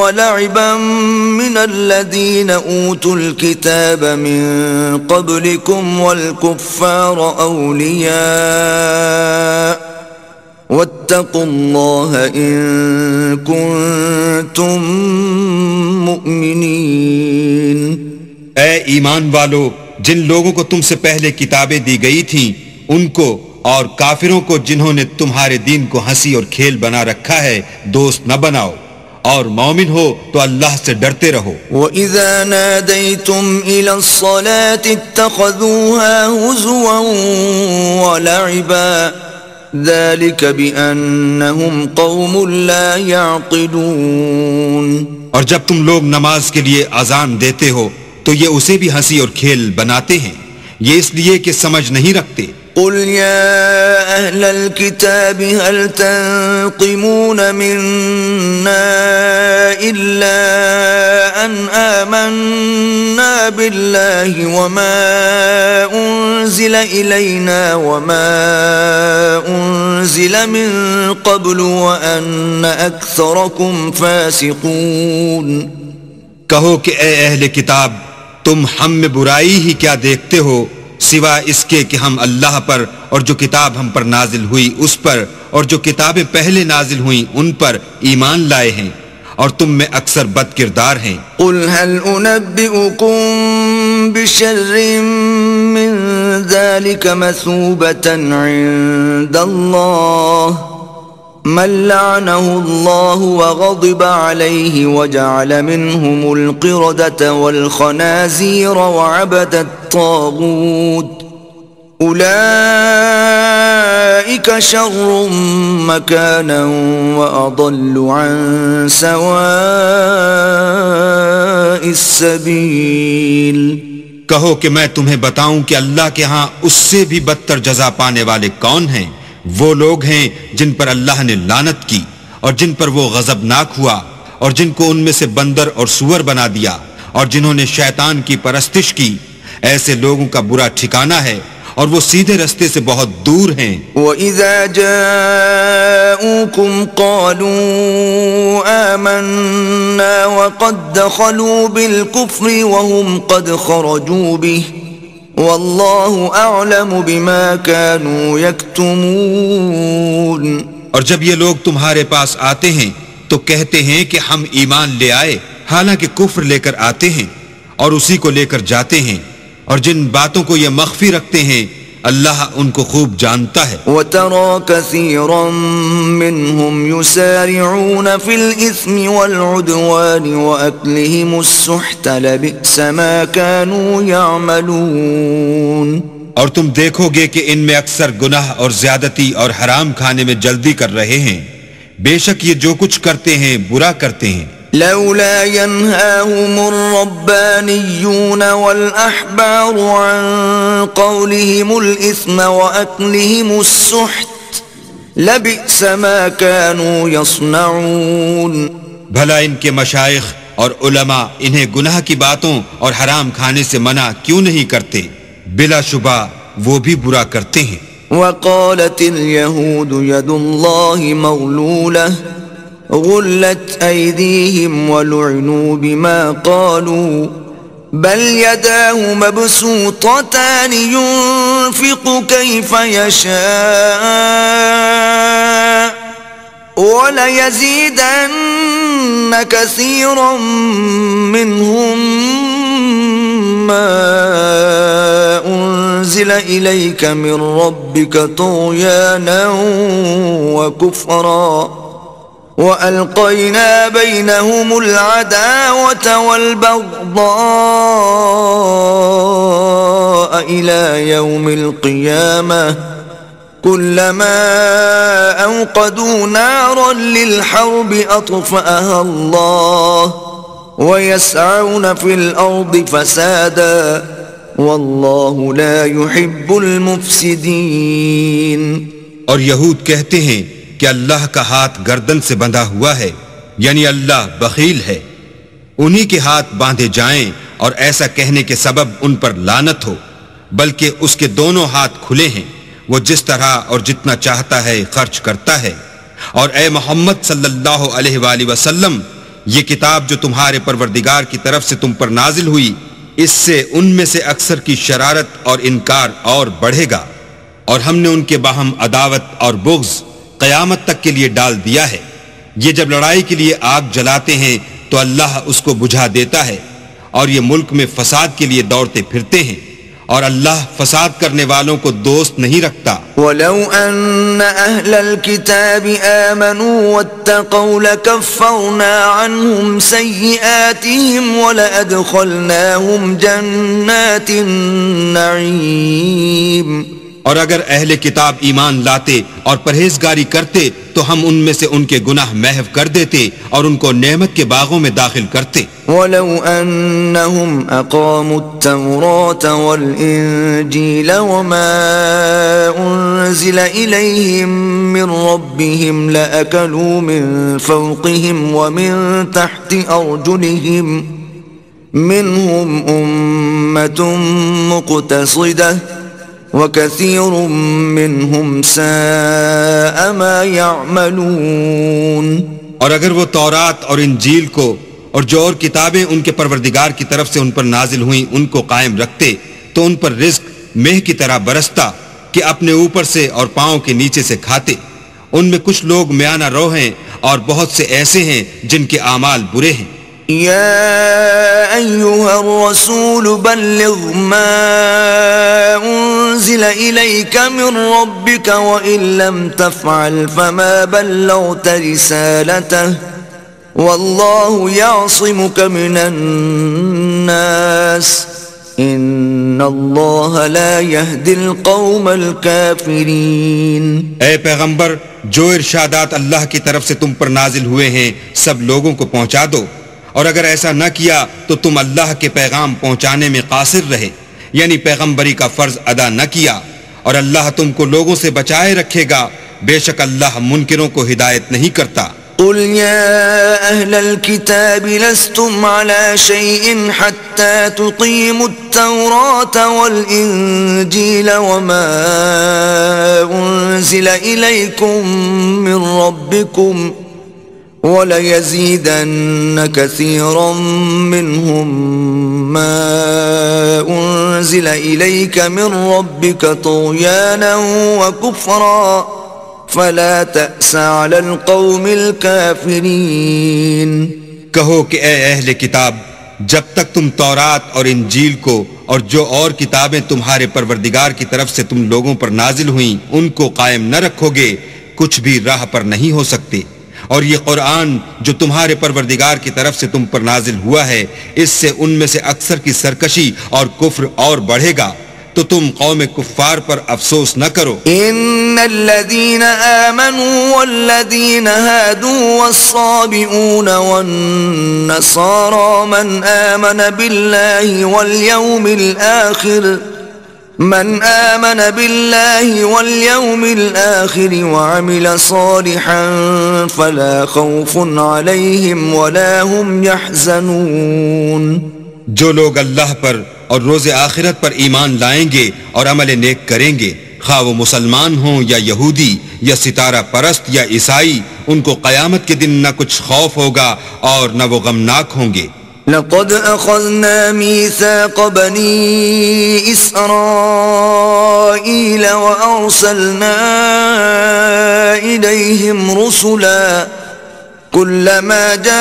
ولعبا من الذین اوتوا الکتاب من قبلکم والکفار اولیاء واتقوا اللہ ان کنتم مؤمنین.
اے ایمان والو، جن لوگوں کو تم سے پہلے کتابیں دی گئی تھیں ان کو اور کافروں کو جنہوں نے تمہارے دین کو ہنسی اور کھیل بنا رکھا ہے دوست نہ بناؤ، اور مومن ہو تو اللہ سے ڈرتے رہو.
وَإِذَا نَادَيْتُمْ إِلَى الصَّلَاةِ اتَّخَذُوهَا هُزُوًا وَلَعِبًا ذَلِكَ بِأَنَّهُمْ قَوْمٌ لَا يَعْقِلُونَ.
اور جب تم لوگ نماز کے لیے اذان دیتے ہو تو یہ اسے بھی ہنسی اور کھیل بناتے ہیں، یہ اس لیے کہ سمجھ نہیں رکھتے.
قل يا أهل الكتاب هل تنقمون منا إلا أن آمنا بالله وما أنزل إلينا وما أنزل من قبل وأن أكثركم فاسقون.
کہو کہ اے اہل کتاب، تم ہم میں برائی ہی کیا دیکھتے ہو سوا اس کے کہ ہم اللہ پر اور جو کتاب ہم پر نازل ہوئی اس پر اور جو کتابیں پہلے نازل ہوئیں ان پر ایمان لائے ہیں، اور تم میں اکثر بد کردار ہیں.
قل هل أنبئكم بشر من ذلك مثوبة عند الله من لعنه الله وغضب عليه وجعل منهم القردة والخنازير وعبد الطاغوت أولئك شر مكانا وأضل عن سواء السبيل.
کہو کہ میں تمہیں بتاؤں کہ اللہ کے ہاں اس سے بھی بدتر جزا پانے والے کون ہیں؟ وہ لوگ ہیں جن پر اللہ نے لعنت کی اور جن پر وہ غضبناک ہوا، اور جن کو ان میں سے بندر اور سور بنا دیا، اور جنہوں نے شیطان کی پرستش کی. ایسے لوگوں کا برا ٹھکانہ ہے اور وہ سیدھے رستے سے بہت دور ہیں.
وَإِذَا جَاءُوكُمْ قَالُوا آمَنَّا وَقَدْ دَخَلُوا بِالْكُفْرِ وَهُمْ قَدْ خَرَجُوا بِهِ واللہ اعلم بما كانوا یکتمون.
اور جب یہ لوگ تمہارے پاس آتے ہیں تو کہتے ہیں کہ ہم ایمان لے آئے، حالانکہ کفر لے کر آتے ہیں اور اسی کو لے کر جاتے ہیں، اور جن باتوں کو یہ مخفی رکھتے ہیں اللہ ان کو خوب جانتا ہے.
وَتَرَى كَثِيرًا مِّنْهُمْ يُسَارِعُونَ فِي الْإِثْمِ وَالْعُدْوَانِ وَأَكْلِهِمُ السُّحْتَ لَبِئْسَ مَا كَانُوا يَعْمَلُونَ.
اور تم دیکھو گے کہ ان میں اکثر گناہ اور زیادتی اور حرام کھانے میں جلدی کر رہے ہیں، بے شک یہ جو کچھ کرتے ہیں برا کرتے ہیں.
لولا ينهاهم الربانيون والأحبار عن قولهم الإثم وأكلهم السحت لبئس ما كانوا يصنعون.
بھلا ان کے مشائخ اور علماء انہیں گناہ کی باتوں اور حرام کھانے سے منع کیوں نہیں کرتے؟ بلا شبہ وہ بھی برا کرتے ہیں.
وقالت اليهود يد الله مغلولة غلت أيديهم ولعنوا بما قالوا بل يداه مبسوطتان ينفق كيف يشاء وليزيدن كثيرا منهم ما أنزل إليك من ربك طغيانا وكفرا وَأَلْقَيْنَا بَيْنَهُمُ الْعَدَاوَةَ وَالْبَغْضَاءَ إِلَى يَوْمِ الْقِيَامَةِ كلما أوقدوا نارا للحرب أطفأها الله ويسعون في الأرض فسادا والله لا يحب المفسدين.
اور یہود کہتے ہیں کہ اللہ کا ہاتھ گردن سے بندھا ہوا ہے، یعنی اللہ بخیل ہے، انہی کے ہاتھ باندھے جائیں اور ایسا کہنے کے سبب ان پر لعنت ہو، بلکہ اس کے دونوں ہاتھ کھلے ہیں، وہ جس طرح اور جتنا چاہتا ہے خرچ کرتا ہے. اور اے محمد صلی اللہ علیہ وآلہ وسلم، یہ کتاب جو تمہارے پروردگار کی طرف سے تم پر نازل ہوئی، اس سے ان میں سے اکثر کی شرارت اور انکار اور بڑھے گا، اور ہم نے ان کے باہم عداوت اور بغض قیامت تک کے لیے ڈال دیا ہے. یہ جب لڑائی کے لیے آگ جلاتے ہیں تو اللہ اس کو بجھا دیتا ہے، اور یہ ملک میں فساد کے لیے دوڑتے پھرتے ہیں، اور اللہ فساد کرنے والوں کو دوست نہیں رکھتا.
وَلَوْ أَنَّ أَهْلَ الْكِتَابِ آمَنُوا وَاتَّقَوْا لَكَفَّرْنَا عَنْهُمْ سَيِّئَاتِهِمْ وَلَأَدْخَلْنَاهُمْ جَنَّاتِ النَّعِيمِ.
اور اگر اہل کتاب ایمان لاتے اور پرہیزگاری کرتے تو ہم ان میں سے ان کے گناہ محو کر دیتے اور ان کو نعمت کے باغوں میں داخل کرتے.
وَلَوْ أَنَّهُمْ أَقَامُوا التَّوْرَاةَ وَالْإِنْجِيلَ وَمَا أُنْزِلَ إِلَيْهِمْ مِنْ رَبِّهِمْ لَأَكَلُوا مِنْ فَوْقِهِمْ وَمِنْ تَحْتِ أَرْجُلِهِمْ مِنْهُمْ أُمَّةٌ مُقْتَصِدَةٌ وَكَثِيرٌ مِّنْهُمْ سَاءَ مَا يَعْمَلُونَ.
اور اگر وہ تورات اور انجیل کو اور جو اور کتابیں ان کے پروردگار کی طرف سے ان پر نازل ہوئیں ان کو قائم رکھتے تو ان پر رزق مہ کی طرح برستا کہ اپنے اوپر سے اور پاؤں کے نیچے سے کھاتے. ان میں کچھ لوگ میانہ رو ہیں اور بہت سے ایسے ہیں جن کے اعمال برے ہیں.
يا أيها الرسول بلغ ما أنزل إليك من ربك وإن لم تفعل فما بلغت رسالته والله يعصمك من الناس إن الله لا يهدي القوم الكافرين.
اے پیغمبر، جو ارشادات اللہ کی طرف سے تم پر نازل ہوئے ہیں سب لوگوں کو پہنچا دو، اور اگر ایسا نہ کیا تو تم اللہ کے پیغام پہنچانے میں قاصر رہے، یعنی پیغمبری کا فرض ادا نہ کیا، اور اللہ تم کو لوگوں سے بچائے رکھے گا، بے شک اللہ منکروں کو ہدایت نہیں کرتا.
قل يا أهل الكتاب لستم على شيء حتى تقيموا التوراة والإنجيل وما أنزل إليكم من ربكم وَلَيَزِيدَنَّ كَثِيرًا مِّنْهُمْ مَا أُنزِلَ إِلَيْكَ مِنْ رَبِّكَ طُغْيَانًا وَكُفْرًا فَلَا تَأْسَ عَلَى الْقَوْمِ الْكَافِرِينَ.
کہو کہ اے اہل کتاب، جب تک تم تورات اور انجیل کو اور جو اور کتابیں تمہارے پروردگار کی طرف سے تم لوگوں پر نازل ہوئیں ان کو قائم نہ رکھو گے، کچھ بھی راہ پر نہیں ہو سکتے. اور یہ قرآن جو تمہارے پروردگار کی طرف سے تم پر نازل ہوا ہے، اس سے ان میں سے اکثر کی سرکشی اور کفر اور بڑھے گا، تو تم قوم کفار پر افسوس نہ کرو.
ان الذين آمنوا والذين هادوا والصابئون والنصارى من آمن بالله واليوم الآخر وعمل صالحا فلا خوف عليهم ولا هم يحزنون.
جو لوگ اللہ پر اور روز آخرت پر ایمان لائیں گے اور عمل نیک کریں گے، خواہ وہ مسلمان ہوں یا یہودی یا ستارہ پرست یا عیسائی، ان کو قیامت کے دن نہ کچھ خوف ہوگا اور نہ وہ غمناک ہوں گے.
لقد أخذنا ميثاق بني إسرائيل وأرسلنا إليهم رسلا كلما جاءهم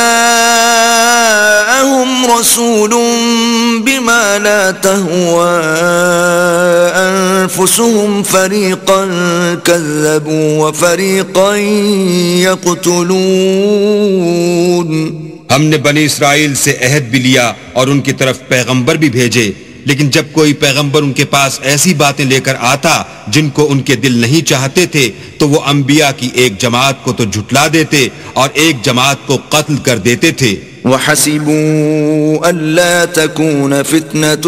رسول بما لا تهوى أنفسهم فريقا كذبوا وفريقا يقتلون.
ہم نے بنی اسرائیل سے عہد بھی لیا اور ان کی طرف پیغمبر بھی بھیجے، لیکن جب کوئی پیغمبر ان کے پاس ایسی باتیں لے کر آتا جن کو ان کے دل نہیں چاہتے تھے تو وہ انبیاء کی ایک جماعت کو تو جھٹلا دیتے اور ایک جماعت کو قتل کر دیتے تھے۔
وَحَسِبُوا أَلَّا تَكُونَ فِتْنَةٌ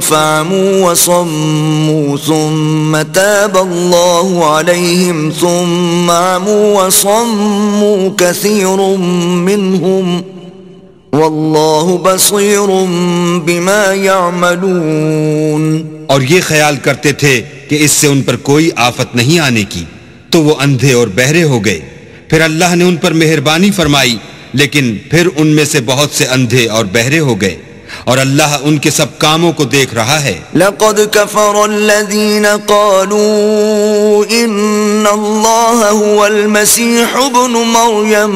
فَعَمُوا وَصَمُّوا ثُمَّ تَابَ اللَّهُ عَلَيْهِمْ ثُمَّ عَمُوا وَصَمُّوا كَثِيرٌ مِّنْهُمْ وَاللَّهُ بَصِيرٌ بِمَا يَعْمَلُونَ۔
اور یہ خیال کرتے تھے کہ اس سے ان پر کوئی آفت نہیں آنے کی تو وہ اندھے اور بہرے ہو گئے، پھر اللہ نے ان پر مہربانی فرمائی لیکن پھر ان میں سے بہت سے اندھے اور بہرے ہو گئے، اور اللہ ان کے سب کاموں کو دیکھ رہا ہے۔
لقد كفر الذين قالوا ان الله هو المسيح ابن مريم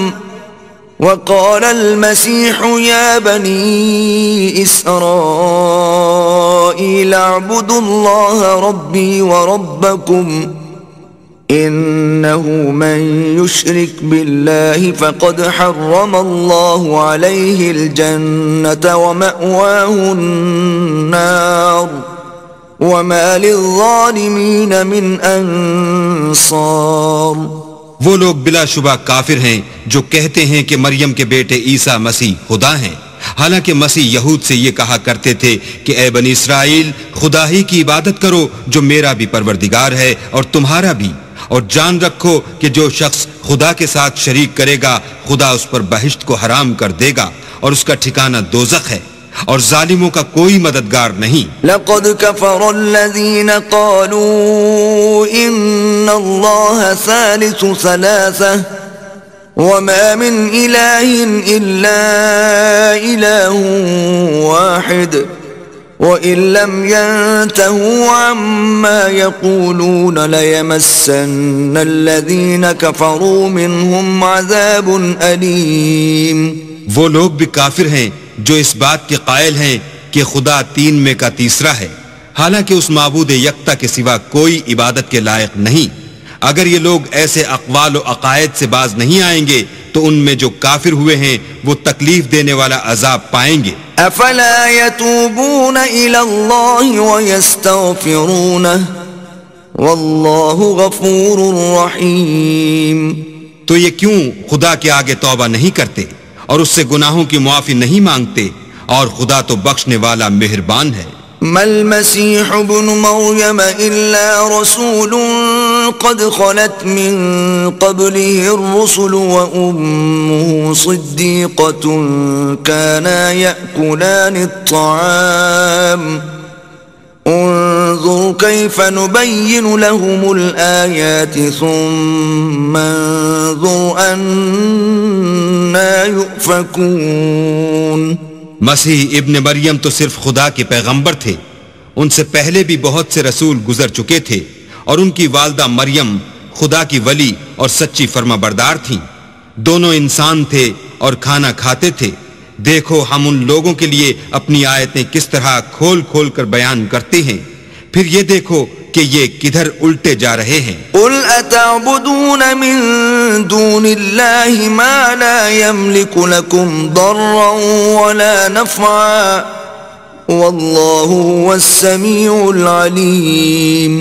وقال المسيح يا بني إسرائيل اعبدوا الله ربي وربكم إنه من يشرك بالله فقد حرم الله عليه الجنة ومأواه النار وما للظالمين من أنصار۔
وہ لوگ بلا شبہ کافر ہیں جو کہتے ہیں کہ مریم کے بیٹے عیسیٰ مسیح خدا ہیں، حالانکہ مسیح یہود سے یہ کہا کرتے تھے کہ اے بنی اسرائیل خدا ہی کی عبادت کرو جو میرا بھی پروردگار ہے اور تمہارا بھی، اور جان رکھو کہ جو شخص خدا کے ساتھ شریک کرے گا خدا اس پر بہشت کو حرام کر دے گا اور اس کا ٹھکانہ دوزخ ہے، اور ظالموں کا کوئی مددگار نہیں۔
لقد كفر الذين قالوا ان الله ثالث ثلاثة وما من إله إلا إله واحد وَإِن لَّمْ يَنْتَهُوا عَمَّا يَقُولُونَ لَيَمَسَّنَّ الَّذِينَ كَفَرُوا مِنْهُمْ عَذَابٌ أَلِيمٌ۔
وہ لوگ بھی کافر ہیں جو اس بات کے قائل ہیں کہ خدا تین میں کا تیسرا ہے، حالانکہ اس معبود یکتا کے سوا کوئی عبادت کے لائق نہیں۔ اگر یہ لوگ ایسے اقوال و عقائد سے باز نہیں آئیں گے تو ان میں جو کافر ہوئے ہیں وہ تکلیف دینے والا عذاب پائیں گے۔
افلا يتوبون الى الله ويستغفرونه والله غفور رحيم۔
تو یہ کیوں خدا کے آگے توبہ نہیں کرتے اور اس سے گناہوں کی معافی نہیں مانگتے، اور خدا تو بخشنے والا مہربان ہے۔
ما المسيح ابن مريم إلا رسول قد خلت من قبله الرسل وأمه صديقة كانا يأكلان الطعام انظر كيف نبين لهم الآيات ثم انظر أنا يؤفكون۔
مسیح ابن مریم تو صرف خدا کے پیغمبر تھے، ان سے پہلے بھی بہت سے رسول گزر چکے تھے، اور ان کی والدہ مریم خدا کی ولی اور سچی فرما بردار تھیں، دونوں انسان تھے اور کھانا کھاتے تھے۔ دیکھو ہم ان لوگوں کے لیے اپنی آیتیں کس طرح کھول کھول کر بیان کرتے ہیں، پھر یہ دیکھو کہ یہ کدھر الٹے جا رہے ہیں۔
قل اتعبدون من دون اللہ ما لا يملك لكم ضرا ولا نفعا واللہ هو السمیع العلیم۔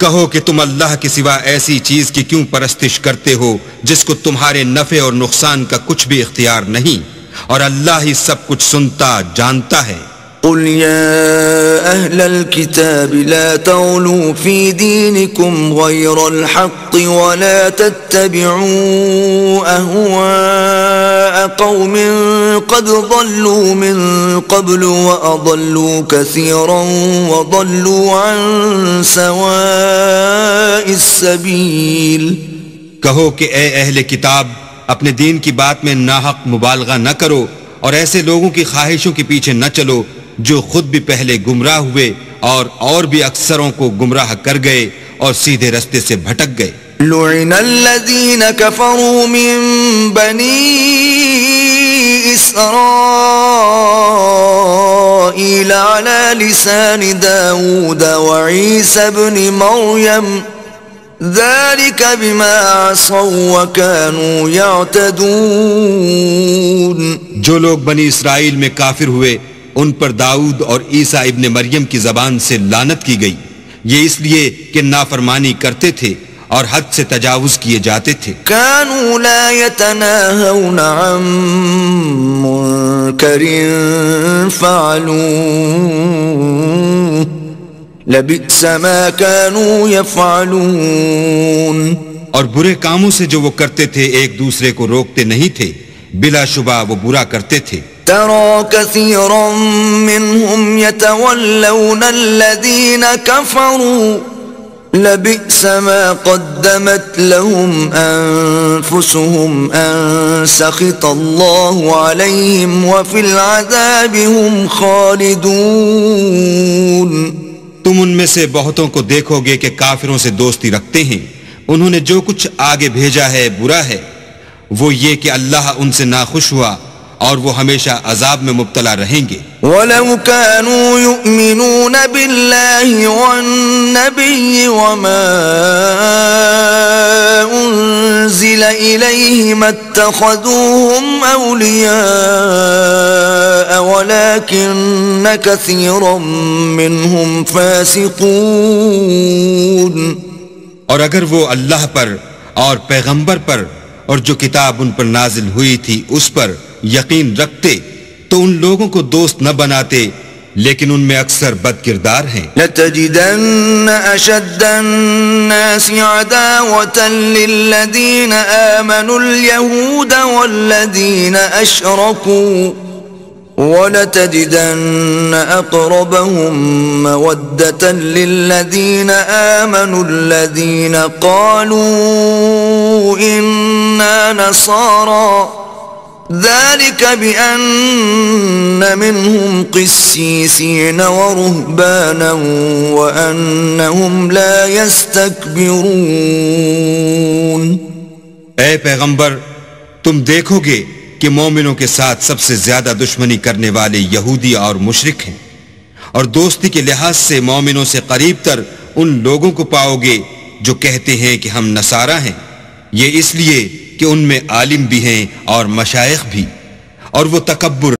کہو کہ تم اللہ کے سوا ایسی چیز کی کیوں پرستش کرتے ہو جس کو تمہارے نفع اور نقصان کا کچھ بھی اختیار نہیں، اور اللہ ہی سب کچھ سنتا جانتا ہے۔
قل يا أهل الكتاب لا تغلوا في دينكم غير الحق ولا تتبعوا أهواء قوم قد ضلوا من قبل وأضلوا كثيرا وضلوا عن سواء السبيل۔
کہو کہ اے اہل کتاب اپنے دین کی بات میں ناحق مبالغہ نہ کرو اور ایسے لوگوں کی خواہشوں کے پیچھے نہ چلو جو خود بھی پہلے گمراہ ہوئے اور بھی اکثروں کو گمراہ کر گئے اور سیدھے رستے سے بھٹک گئے۔
لعن الذين كفروا من بني إسرائيل على لسان داود وعيسى بن مريم ذلك بما عصوا وكانوا يعتدون۔
جو لوگ بنی اسرائیل میں کافر ہوئے ان پر داؤد اور عیسیٰ ابن مریم کی زبان سے لعنت کی گئی، یہ اس لیے کہ نافرمانی کرتے تھے اور حد سے تجاوز کیے جاتے تھے۔
كانوا لا يتناهون عن منكر فعلوه لبئس ما كانوا يفعلون۔
اور برے کاموں سے جو وہ کرتے تھے ایک دوسرے کو روکتے نہیں تھے، بلا شبہ وہ برا کرتے تھے۔
ترى كثيرا منهم يتولون الذين كفروا لبئس ما قدمت لهم أنفسهم أن سخط الله عليهم وفي العذاب هم خالدون۔
تم ان میں سے بہتوں کو دیکھو گے کہ کافروں سے دوستی رکھتے ہیں، انہوں نے جو کچھ آگے بھیجا ہے برا ہے، وہ یہ کہ اللہ ان سے ناخوش ہوا اور وہ ہمیشہ عذاب میں مبتلا رہیں گے۔
وَلَوْ كَانُوا يُؤْمِنُونَ بِاللَّهِ وَالنَّبِيِّ وَمَا أُنزِلَ إِلَيْهِ مَا اتَّخَذُوهُمْ أَوْلِيَاءَ وَلَكِنَّ كَثِيرًا مِّنْهُمْ فَاسِقُونَ۔
اور اگر وہ اللہ پر اور پیغمبر پر اور جو کتاب ان پر نازل ہوئی تھی اس پر یقین رکھتے تو ان لوگوں کو دوست نہ بناتے، لیکن ان میں اکثر بد کردار ہیں۔
لَتَجِدَنَّ أَشَدَّ النَّاسِ عَدَاوَةً لِّلَّذِينَ آمَنُوا الْيَهُودَ وَالَّذِينَ أَشْرَكُوا وَلَتَجِدَنَّ أَقْرَبَهُم مَّوَدَّةً لِّلَّذِينَ آمَنُوا الَّذِينَ قَالُوا إِنَّا نَصَارَىٰ ذَلِكَ بِأَنَّ مِنْهُمْ قِسِّيسِينَ وَرُهْبَانًا وَأَنَّهُمْ لَا يَسْتَكْبِرُونَ۔
اے پیغمبر، تم دیکھو گے کہ مومنوں کے ساتھ سب سے زیادہ دشمنی کرنے والے یہودی اور مشرک ہیں، اور دوستی کے لحاظ سے مومنوں سے قریب تر ان لوگوں کو پاؤ گے جو کہتے ہیں کہ ہم نصارہ ہیں، یہ اس لیے کہ ان میں عالم بھی ہیں اور مشائخ بھی، اور وہ تکبر